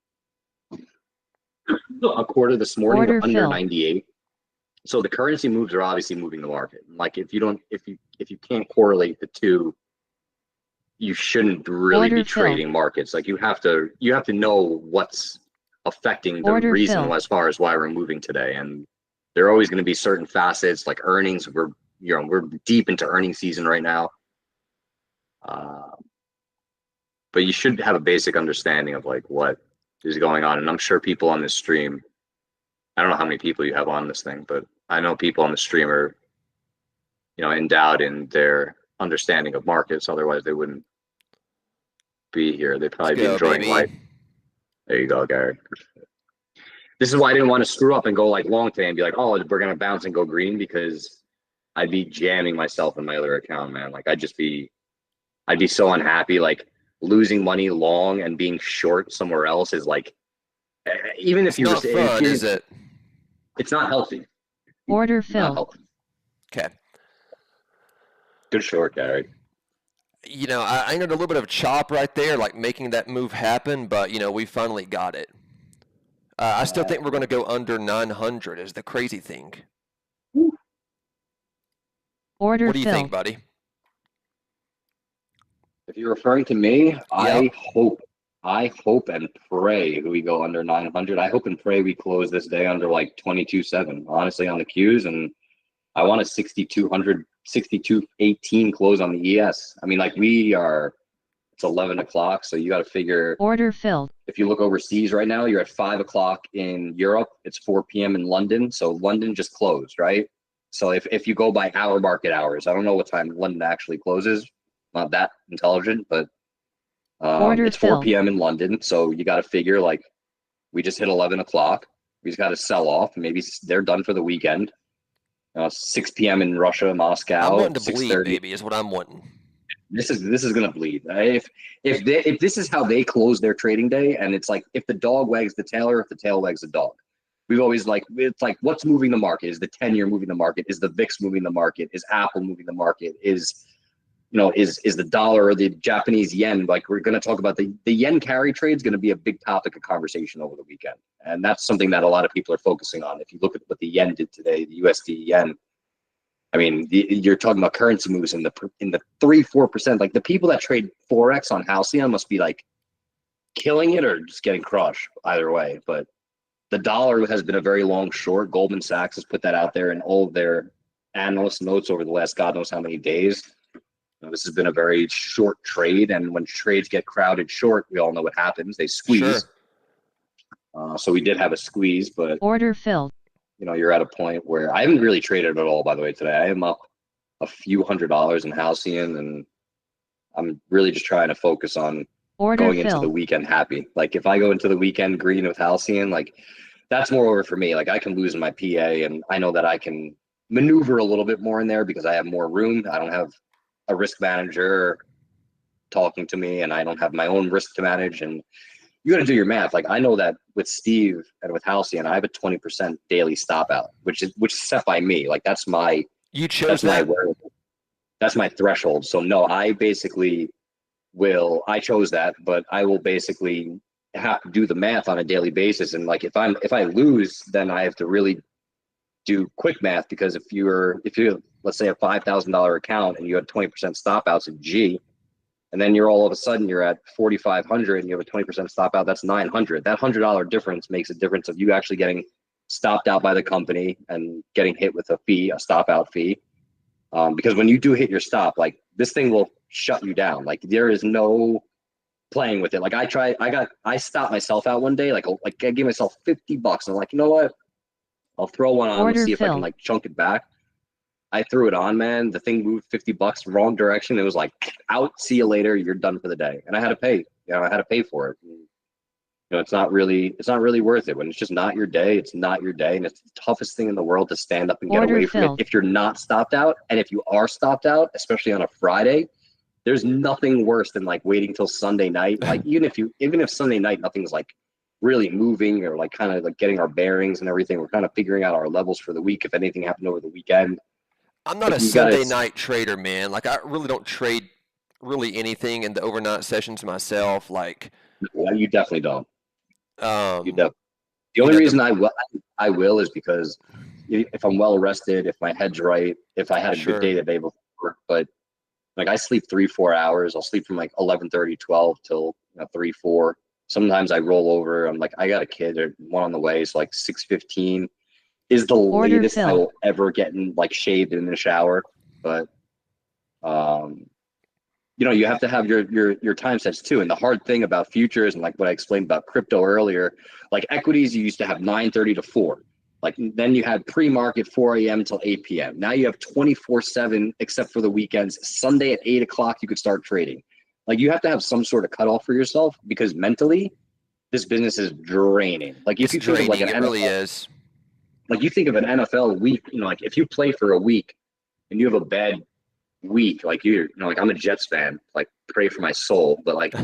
a quarter this morning, Order we're under filled. 98. So the currency moves are obviously moving the market. Like if you can't correlate the two, you shouldn't really Order be filled. trading markets. Like you have to know what's affecting the Order reason filled. as far as why we're moving today. And there are always going to be certain facets like earnings. We're deep into earnings season right now. But you should have a basic understanding of like what is going on. And I'm sure people on this stream, I don't know how many people you have on this thing, but I know people on the stream are, you know, endowed in their understanding of markets. Otherwise they wouldn't be here. They'd probably Let's be go, enjoying baby. life. There you go, Gary. This is why I didn't want to screw up and go like long today and be like, oh, we're going to bounce and go green, because I'd be jamming myself in my other account, man. Like I'd be so unhappy. Like losing money long and being short somewhere else is like, even if It's you not fun, is it? It's not healthy. Order Not filled. healthy. Okay. Good short, Gary. You know, I needed a little bit of chop right there, like making that move happen, but, you know, we finally got it. I still think we're going to go under 900 is the crazy thing. Order What do you think, filled. buddy? If you're referring to me, Yep. I hope and pray we go under 900. I hope and pray we close this day under like 22.7, honestly, on the Qs. And I want a 6,200, 62.18 close on the ES. I mean, like it's 11 o'clock. So you got to figure, Order filled. if you look overseas right now, you're at 5 o'clock in Europe. It's 4 p.m. in London. So London just closed, right? So if you go by our market hours, I don't know what time London actually closes. Not that intelligent, but Order it's 4 filled. p.m. in London. So you got to figure like we just hit 11 o'clock. We just got to sell off. Maybe they're done for the weekend. 6 p.m. in Russia, Moscow. I'm wanting to bleed, 6:30. baby, is what I'm wanting. This is gonna bleed. If this is how they close their trading day, and it's like if the dog wags the tail or if the tail wags the dog. We've always it's like what's moving the market? Is the 10-year moving the market? Is the VIX moving the market? Is Apple moving the market? Is is the dollar or the Japanese yen? Like we're gonna talk about the yen carry trade is gonna be a big topic of conversation over the weekend, and that's something that a lot of people are focusing on. If you look at what the yen did today, the USD yen. I mean, you're talking about currency moves in the 3-4%. Like the people that trade forex on Halcyon must be like killing it or just getting crushed either way. But the dollar has been a very long short. Goldman Sachs has put that out there in all of their analyst notes over the last God knows how many days. This has been a very short trade, and when trades get crowded short, we all know what happens. They squeeze. Sure. So we did have a squeeze, but order filled. You're at a point where I haven't really traded at all, by the way, today. I am up a few $100s in Halcyon, and I'm really just trying to focus on going into the weekend happy. Like if I go into the weekend green with Halcyon, like that's more over for me. Like I can lose in my PA, and I know that I can maneuver a little bit more in there because I have more room. I don't have a risk manager talking to me, and I don't have my own risk to manage. And you got to do your math. Like I know that with Steve and with Halcyon, I have a 20% daily stop out, which is set by me. Like that's my that's my threshold. So no, I chose that, but I will basically have to do the math on a daily basis. And like if I lose, then I have to really do quick math, because if you let's say a $5,000 account and you had 20% stop outs at G, and then you're all of a sudden you're at 4,500 and you have a 20% stop out, that's 900. That $100 difference makes a difference of you actually getting stopped out by the company and getting hit with a stop out fee. Because when you do hit your stop, like this thing will shut you down. Like there is no playing with it. Like I stopped myself out one day. Like I gave myself $50. And I'm like, you know what? I'll throw one on and see if I can like chunk it back. I threw it on, man. The thing moved $50 wrong direction. It was like, out, see you later. You're done for the day. And I had to pay. I had to pay for it. And, it's not really worth it when it's just not your day. It's not your day, and it's the toughest thing in the world to stand up and get away from it if you're not stopped out. And if you are stopped out, especially on a Friday, there's nothing worse than like waiting till Sunday night. Like even if Sunday night nothing's like really moving or like kind of like getting our bearings and everything, we're kind of figuring out our levels for the week. If anything happened over the weekend. I'm not a Sunday night trader, man. Like I really don't trade really anything in the overnight sessions myself. Like, well, you definitely don't. The only reason I will is because if I'm well rested, if my head's right, if I had a good day the day before. But like I sleep 3-4 hours. I'll sleep from like 11:30, 12 till 3, 4. Sometimes I roll over. I'm like, I got a kid or one on the way. So like 6:15 is the latest I will ever get shaved in the shower. But you have to have your time sets too. And the hard thing about futures and like what I explained about crypto earlier, like equities, you used to have 9:30 to 4. Like then you had pre-market 4 a.m. till 8 p.m. Now you have 24/7 except for the weekends. Sunday at 8 o'clock you could start trading. Like you have to have some sort of cutoff for yourself, because mentally this business is draining. Like if you think of like an NFL, really is. Like you think of an NFL week, like if you play for a week and you have a bad week, like like I'm a Jets fan, like pray for my soul, but like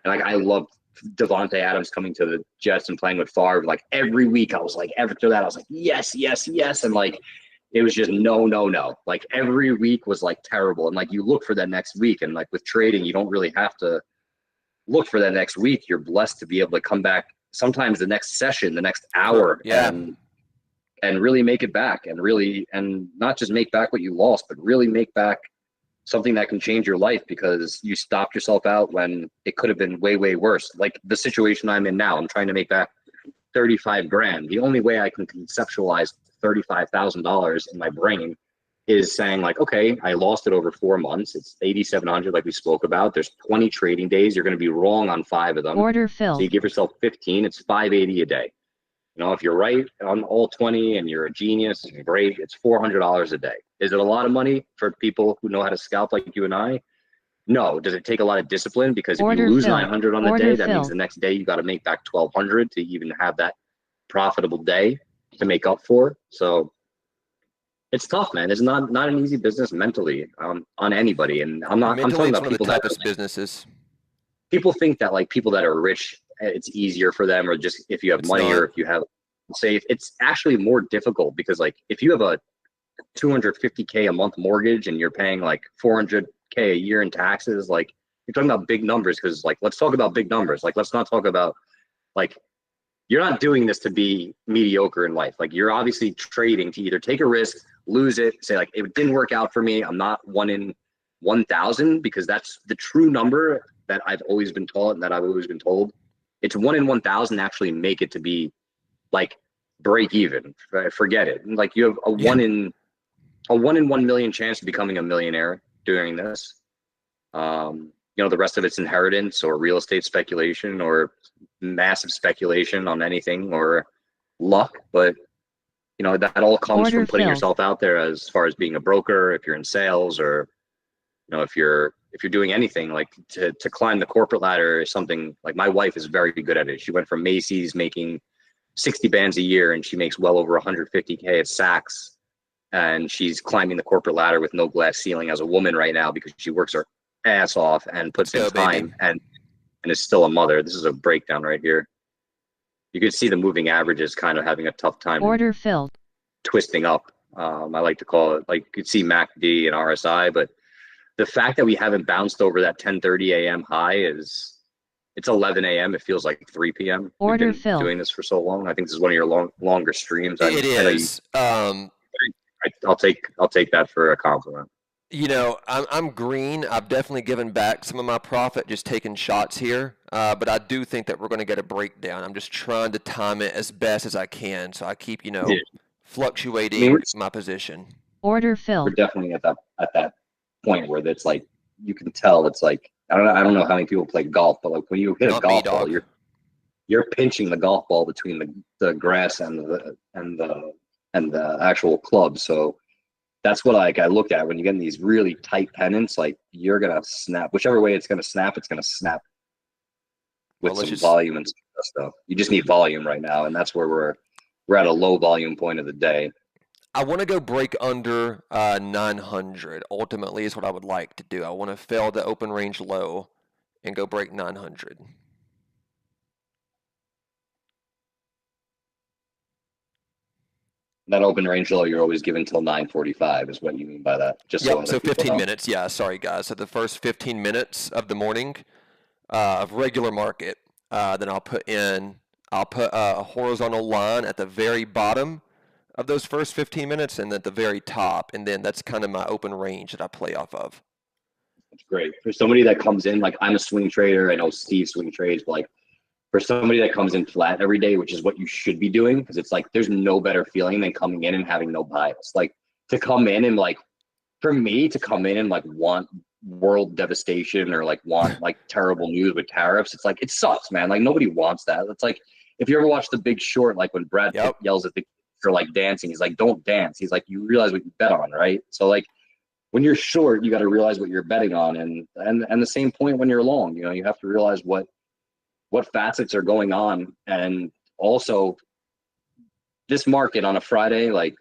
I love Devontae Adams coming to the Jets and playing with Favre. Like every week I was like, after that I was like, yes, and like it was just no. Like every week was like terrible, and like you look for that next week, and like with trading you don't really have to look for that next week. You're blessed to be able to come back sometimes the next session, the next hour, and really make it back, and not just make back what you lost, but really make back something that can change your life, because you stopped yourself out when it could have been way, way worse. Like the situation I'm in now, I'm trying to make back 35 grand. The only way I can conceptualize $35,000 in my brain is saying like, okay, I lost it over 4 months. It's 8,700 like we spoke about. There's 20 trading days. You're going to be wrong on 5 of them. Order filled. So you give yourself 15. It's 580 a day. If you're right on all 20 and you're a genius, great, it's $400 a day. Is it a lot of money for people who know how to scalp like you and I? No. Does it take a lot of discipline? Because if you lose 900 on the day, that means the next day you got to make back 1,200 to even have that profitable day to make up for. So it's tough, man. It's not an easy business mentally on anybody. And I'm Mentally, talking it's about one of the people that are, toughest like, businesses. people think that like people that are rich, it's easier for them, or just if you have It's money not. or if you have say it's actually more difficult because like if you have a 250K a month mortgage and you're paying like 400K a year in taxes, like you're talking about big numbers. Because like let's talk about big numbers. Like let's not talk about like you're not doing this to be mediocre in life. Like you're obviously trading to either take a risk, lose it, say like it didn't work out for me. I'm not 1 in 1,000, because that's the true number that I've always been taught and that I've always been told. It's 1 in 1,000 actually make it to be like break even. Forget it. Like you have Yeah. a 1 in 1 million chance of becoming a millionaire doing this. The rest of it's inheritance or real estate speculation or massive speculation on anything or luck. But that all comes Order from putting filled. yourself out there as far as being a broker, if you're in sales, or if you're doing anything like to climb the corporate ladder is something like my wife is very good at it. She went from Macy's making 60 bands a year and she makes well over 150K at Saks, and she's climbing the corporate ladder with no glass ceiling as a woman right now because she works her ass off and puts in Let's go, time baby. and is still a mother. This is a breakdown right here. You could see the moving averages kind of having a tough time Order filled. twisting up. I like to call it, like, you could see MACD and RSI, but the fact that we haven't bounced over that 10:30 a.m. high it's 11 a.m. It feels like 3 p.m. Order We've been filled. doing this for so long. I think this is one of your longer streams. It I know you. is. I'll take that for a compliment. I'm green. I've definitely given back some of my profit just taking shots here, but I do think that we're going to get a breakdown. I'm just trying to time it as best as I can, so I keep Yeah. fluctuating I mean, my position. Order we're filled. definitely at that point where it's like you can tell it's like I don't know how many people play golf, but like when you hit a Not me, golf ball, dog. you're pinching the golf ball between the grass and the actual club. So that's what I look at when you get in these really tight pennants. Like you're gonna snap whichever way it's gonna snap. It's gonna snap with Well, let's some just volume and stuff. You just need volume right now, and that's where we're at a low volume point of the day. I want to go break under 900. Ultimately, is what I would like to do. I want to fail the open range low and go break 900. That open range low you're always given till 9:45 is what you mean by that. Just so Yep. other So people 15 know. minutes. Yeah. Sorry, guys. So the first 15 minutes of the morning of regular market, then I'll put a horizontal line at the very bottom of those first 15 minutes and at the very top, and then that's kind of my open range that I play off of. It's great for somebody that comes in. Like I'm a swing trader. I know Steve swing trades, but like for somebody that comes in flat every day, which is what you should be doing, because it's like there's no better feeling than coming in and having no bias. Like to come in and like for me to come in and like want world devastation or like want like terrible news with tariffs, it's like it sucks, man. Like nobody wants that. It's like if you ever watch The Big Short, like when Brad Pitt Yep. yells at the kids for like dancing, he's like, "Don't dance." He's like, "You realize what you bet on, right?" So like when you're short, you got to realize what you're betting on, and the same point when you're long. You have to realize what facets are going on, and also this market on a Friday, like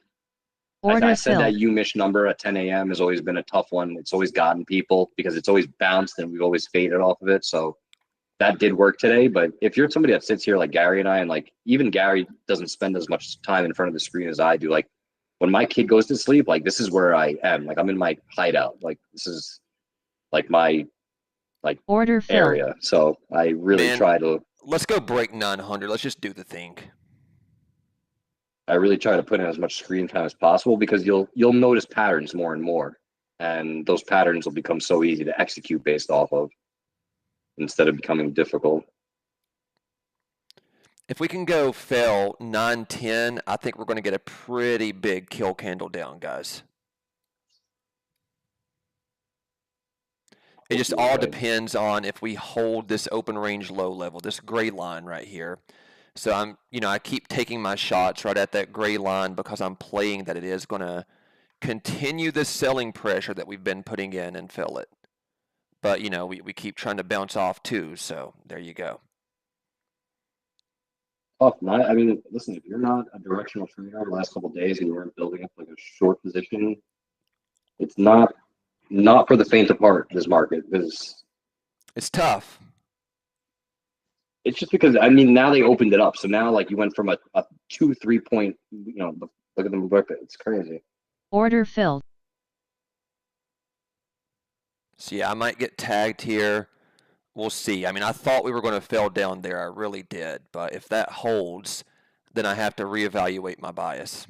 I Order said, that filled. UMISH number at 10 a.m. has always been a tough one. It's always gotten people because it's always bounced and we've always faded off of it. So that did work today. But if you're somebody that sits here like Gary and I, and like even Gary doesn't spend as much time in front of the screen as I do. Like when my kid goes to sleep, like this is where I am. Like I'm in my hideout. Like this is like my Order filled. area. So I really Man, try to let's go break 900. Let's just do the thing. put in as much screen time as possible because you'll notice patterns more and more, and those patterns will become so easy to execute based off of instead of becoming difficult. If we can go fail 910, I think we're going to get a pretty big kill candle down, guys. It just all depends on if we hold this open range low level, this gray line right here. So I keep taking my shots right at that gray line because I'm playing that it is going to continue the selling pressure that we've been putting in and fill it. But, we keep trying to bounce off too, so there you go. tough. Not, I mean, listen, if you're not a directional trader the last couple of days and you weren't building up like a short position, it's not for the faint of heart. This market, because It's tough. it's just because I mean now they opened it up, so now like you went from a 2 3 point, look at them rip it. It's crazy. Order filled. So yeah, I might get tagged here. We'll see. I mean, I thought we were going to fail down there. I really did. But if that holds, then I have to reevaluate my bias.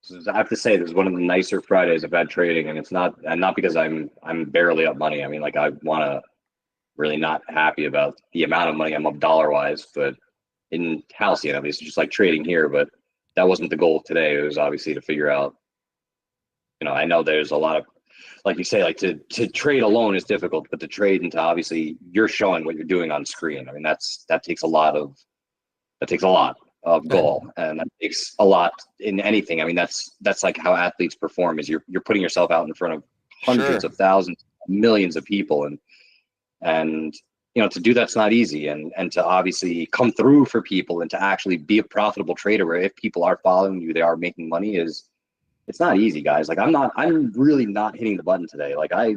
So I have to say, this is one of the nicer Fridays I've had trading, and it's not, and not because I'm barely up money. I mean, like I want to really not happy about the amount of money I'm up dollar wise, but in Halcyon at least, just like trading here. But that wasn't the goal today. It was obviously to figure out. I know there's a lot of, like you say, like to trade alone is difficult, but to trade into obviously you're showing what you're doing on screen. I mean, that takes a lot of goal, and that takes a lot in anything. I mean, that's like how athletes perform, is you're putting yourself out in front of hundreds Sure. of thousands, millions of people, and to do that's not easy, and to obviously come through for people and to actually be a profitable trader where if people are following you, they are making money, it's not easy, guys. Like I'm really not hitting the button today. Like I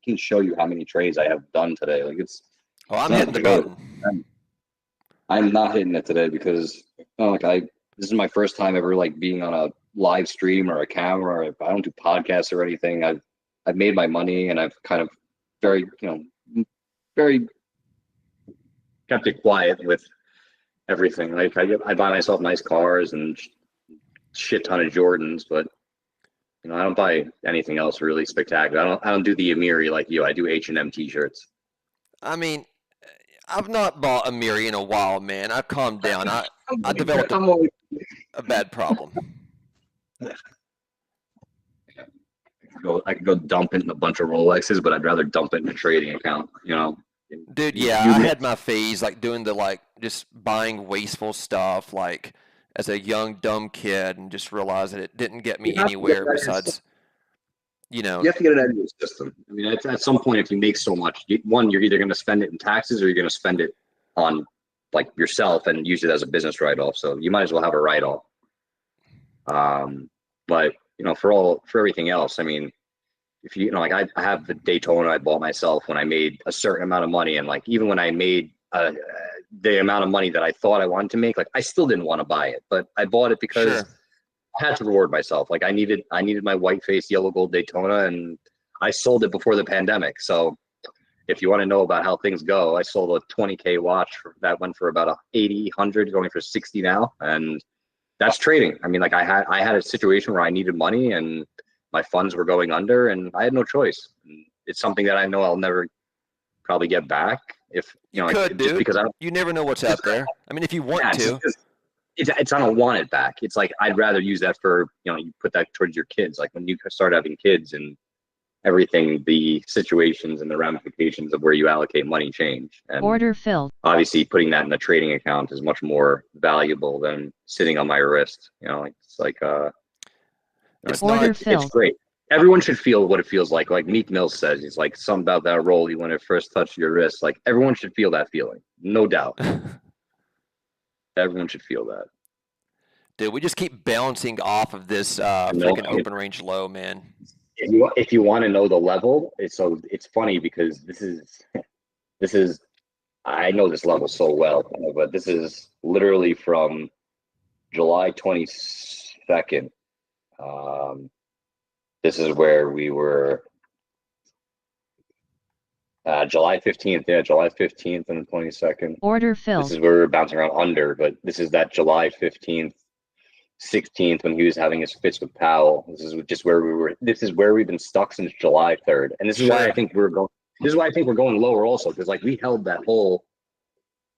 can show you how many trades I have done today. Like it's I'm not hitting a the joke. button. I'm not hitting it today because this is my first time ever like being on a live stream or a camera. Or I don't do podcasts or anything. I've made my money and I've kind of very very kept it quiet with everything. Like I buy myself nice cars and shit ton of Jordans, but I don't buy anything else really spectacular. I don't do the Amiri like you. I do H&M t-shirts. I mean, I've not bought a Miri in a while, man. I've calmed down. I developed a bad problem. I could go dump it in a bunch of Rolexes, but I'd rather dump it in a trading account. Dude, You, yeah, you I miss had my phase like doing the just buying wasteful stuff like as a young dumb kid and just realized that it didn't get you me have to get anywhere it out of your system. besides, you know, You have to get it out of your system. I mean, at some point, if you make so much, you're either going to spend it in taxes or you're going to spend it on like yourself and use it as a business write-off. So you might as well have a write-off. But for everything else, I mean, if like I have the Daytona I bought myself when I made a certain amount of money, and like even when I made the amount of money that I thought I wanted to make, like I still didn't want to buy it, but I bought it because sure. I had to reward myself. Like I needed my white face yellow gold Daytona, and I sold it before the pandemic. So if you want to know about how things go, I sold a 20K watch that went for about 80, 100, going for 60 now, and that's trading. I mean, like I had a situation where I needed money and my funds were going under, and I had no choice. It's something that I know I'll never probably get back if You like could, just dude. because I don't. You never know what's Just, out there. I mean, if you want yeah, just to. because it's I don't want it back. It's like I'd rather use that for you put that towards your kids. Like when you start having kids and everything, the situations and the ramifications of where you allocate money change. And Order filled. obviously, putting that in a trading account is much more valuable than sitting on my wrist. It's like It's Order not it's filled. great. Everyone should feel what it feels like. Like Meek Mill says, he's like something about that roll you when it first touched your wrist. Like everyone should feel that feeling, no doubt. Everyone should feel that. dude, we just keep bouncing off of this No, freaking open range low, man. if you want to know the level, it's funny because this is I know this level so well, but this is literally from July 22nd. This is where we were. July 15th, yeah, July 15th and the 22nd. Order This filled. is where we were bouncing around under, but this is that July 15th, 16th when he was having his fits with Powell. This is just where we were. This is where we've been stuck since July 3rd, and this is why I Sure. think we're going. This is why I think we're going lower also, because like we held that whole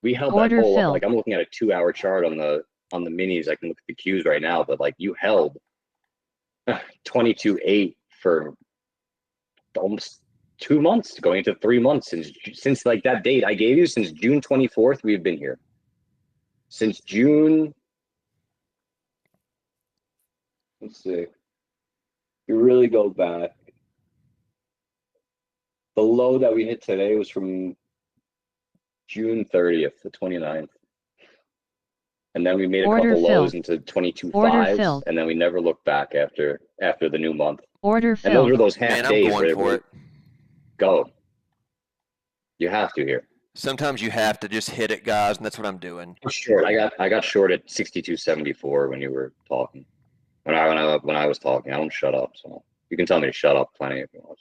Order up. filled. Like I'm looking at a 2 hour chart on the minis. I can look at the Qs right now, but like you held 22.8 for almost 2 months, going into 3 months since like that date I gave you, since June 24th, we've been here. Since June, let's see, you really go back. The low that we hit today was from June 30th to 29th. And then we made a Order couple lows filled. into 22 Order fives, filled. and then we never looked back after the new month. Order And those filled. were those half Man, I'm days going where for it. go. You have to here. Sometimes you have to just hit it, guys, and that's what I'm doing. Short. I got short at 62.74 when you were talking. When I was talking, I don't shut up. So you can tell me to shut up plenty if you want.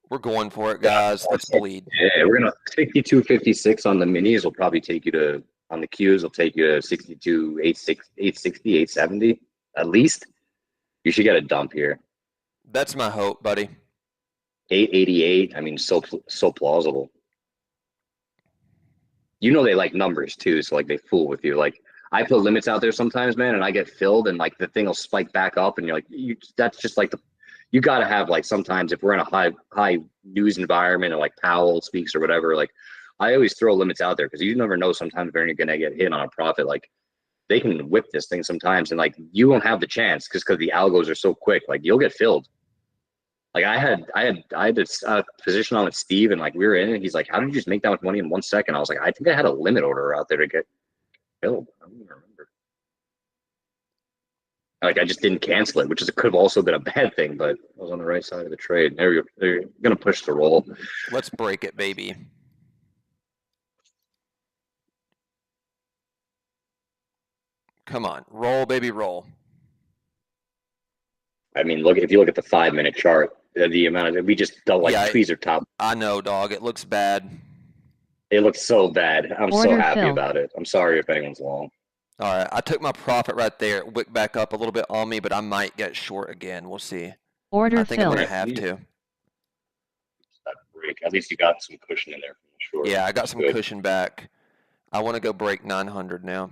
We're going for it, guys. Let's bleed. Yeah, we're gonna 62.56 on the minis will probably take you to on the Qs will take you to 62, 860, 870 at least. You should get a dump here. That's my hope, buddy. 888. I mean, so plausible. You know they like numbers too, so like they fool with you. Like I put limits out there sometimes, man, and I get filled, and like the thing will spike back up, and you're like, that's just like you got to have like sometimes if we're in a high news environment or like Powell speaks or whatever, like I always throw limits out there because you never know sometimes when you're gonna get hit on a profit. Like they can whip this thing sometimes, and like you won't have the chance because the algos are so quick. Like you'll get filled. Like I had this position on with Steve, and like we were in it. He's like, "How did you just make that much money in 1 second?" I was like, "I think I had a limit order out there to get filled. I don't even remember. Like I just didn't cancel it, which could have also been a bad thing, but I was on the right side of the trade. There we go. They're gonna push the roll. Let's break it, baby. Come on, roll, baby, roll. I mean, look if you look at the 5-minute chart, the amount of we just don't like Yeah, tweezer top. I know, dog. It looks bad. It looks so bad. I'm so Order happy filled. about it. I'm sorry if anyone's long. All right, I took my profit right there. It wicked back up a little bit on me, but I might get short again. We'll see. Order I think I'm filled. gonna have to. That break. At least you got some cushion in there for sure. Yeah, I got some Good. cushion back. I want to go break 900 now.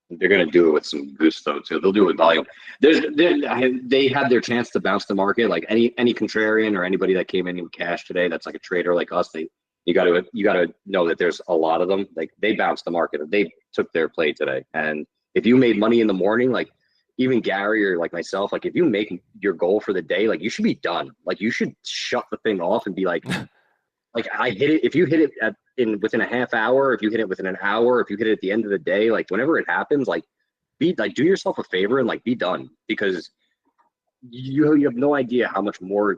They're going to do it with some gusto too. They'll do it with volume. They had their chance to bounce the market. Like any contrarian or anybody that came in with cash today, that's like a trader like us. You got to know that there's a lot of them. Like they bounced the market. They took their play today. And if you made money in the morning, like even Gary or like myself, like if you make your goal for the day, like you should be done. Like you should shut the thing off and be like, like I hit it. If you hit it within a half hour, if you hit it within an hour, if you hit it at the end of the day, like whenever it happens, like do yourself a favor and like be done because you have no idea how much more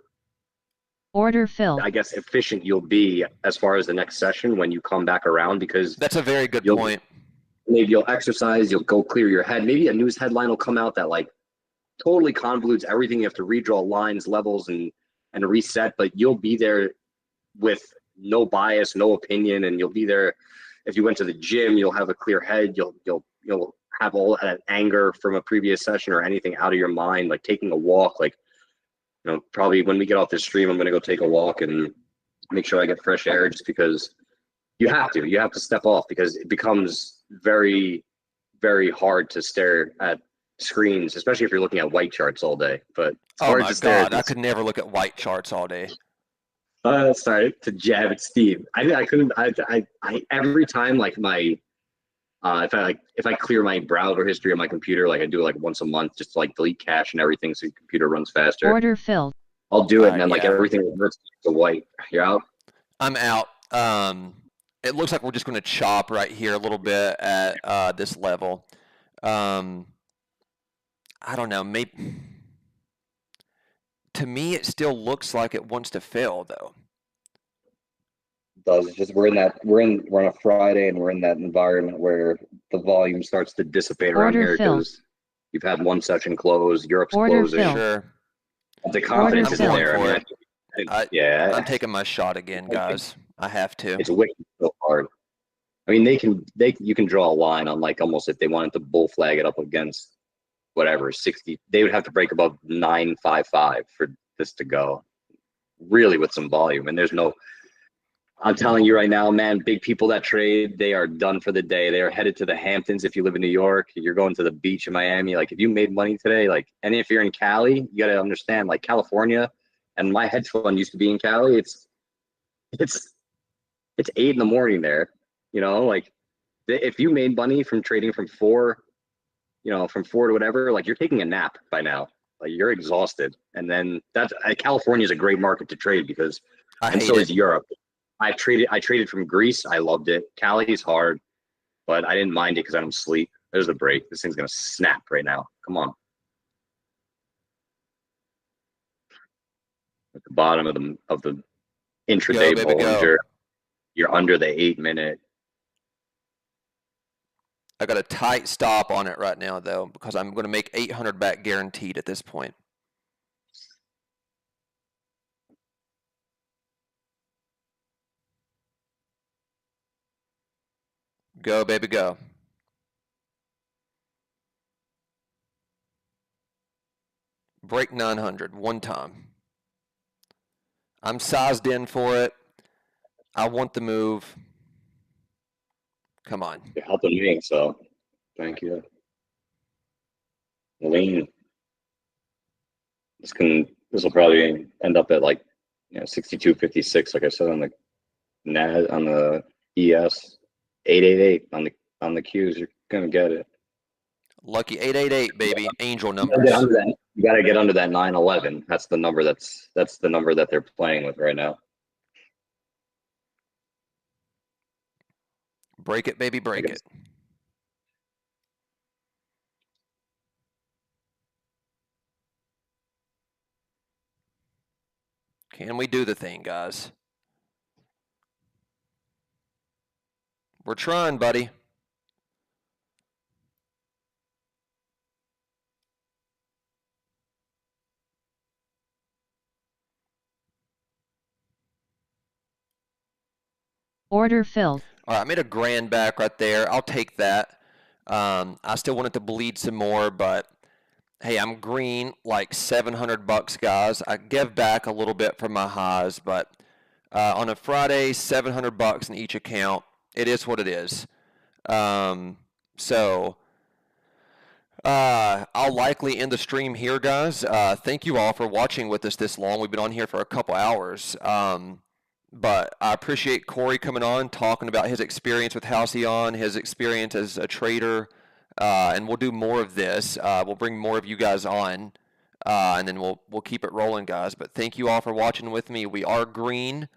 Order filled. I guess efficient you'll be as far as the next session when you come back around because That's a very good You'll- point. maybe you'll exercise, you'll go clear your head. Maybe a news headline will come out that like totally convolutes everything. You have to redraw lines, levels, and reset, but you'll be there with no bias, no opinion, and you'll be there. If you went to the gym, you'll have a clear head. You'll have all that anger from a previous session or anything out of your mind. Like taking a walk, like probably when we get off this stream, I'm gonna go take a walk and make sure I get fresh air, just because you have to step off because it becomes very, very hard to stare at screens, especially if you're looking at white charts all day. But it's Oh hard my to stare God, at I this. could never look at white charts all day. Sorry to jab at Steve. I couldn't. I every time like my if I clear my browser history on my computer, like I do it like once a month, just to like delete cache and everything so your computer runs faster. Order filled. I'll do it, and then like Yeah. everything reverts to white. You're out. I'm out. It looks like we're just going to chop right here a little bit at this level. I don't know. Maybe to me, it still looks like it wants to fail, though. Does. It's just we're on a Friday and we're in that environment where the volume starts to dissipate around Order here filled. because you've had one session close, Europe's Order closing. filled. Sure. The confidence Order isn't filled. there. I mean, yeah, I'm taking my shot again, guys. I have to. it's wicked so hard. I mean, you can draw a line on like almost if they wanted to bull flag it up against whatever 60, they would have to break above 955 for this to go. Really, with some volume, and there's no. I'm telling you right now, man, big people that trade, they are done for the day. They are headed to the Hamptons. If you live in New York, you're going to the beach in Miami. Like if you made money today, like, and if you're in Cali, you got to understand, like California, and my hedge fund used to be in Cali. It's 8 in the morning there, like if you made money from trading from 4 to whatever, like you're taking a nap by now. Like you're exhausted, and then California is a great market to trade because, I and hate so it. is Europe. I traded from Greece. I loved it. Cali's hard, but I didn't mind it because I don't sleep. There's the break. This thing's gonna snap right now. Come on. At the bottom of the Go, intraday baby, go. Bollinger, you're under the 8 minute. I got a tight stop on it right now, though, because I'm going to make 800 back guaranteed at this point. Go, baby, go. Break 900 one time. I'm sized in for it. I want the move. Come on. You're helping me, so thank you. Lean. This will probably end up at like 62.56, like I said on the NAS on the ES 888 on the Qs. You're gonna get it. Lucky 888, baby. Angel You numbers. gotta get under that 911. That's the number that they're playing with right now. Break it, baby, break it. Can we do the thing, guys? We're trying, buddy. Order filled. All right, I made a grand back right there. I'll take that. I still want it to bleed some more, but hey, I'm green like 700 bucks, guys. I give back a little bit from my highs, but on a Friday, 700 bucks in each account. It is what it is. So I'll likely end the stream here, guys. Thank you all for watching with us this long. We've been on here for a couple hours. But I appreciate Corey coming on, talking about his experience with Halcyon, his experience as a trader, and we'll do more of this. We'll bring more of you guys on, and then we'll keep it rolling, guys. But thank you all for watching with me. We are green,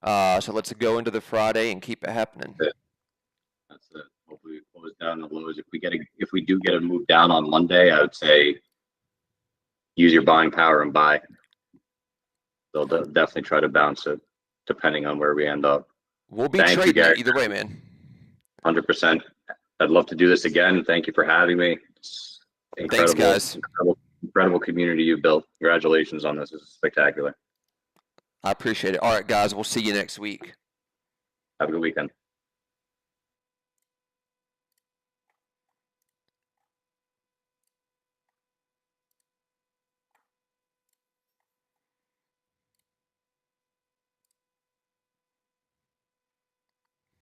so let's go into the Friday and keep it happening. That's it. Hopefully it close down the lows. If we do get a move down on Monday, I would say use your buying power and buy. They'll definitely try to bounce it, depending on where we end up. We'll be trading it either way, man. 100%. I'd love to do this again. Thank you for having me. It's incredible, Thanks, guys. Incredible community you built. Congratulations on this. This is spectacular. I appreciate it. All right, guys. We'll see you next week. Have a good weekend.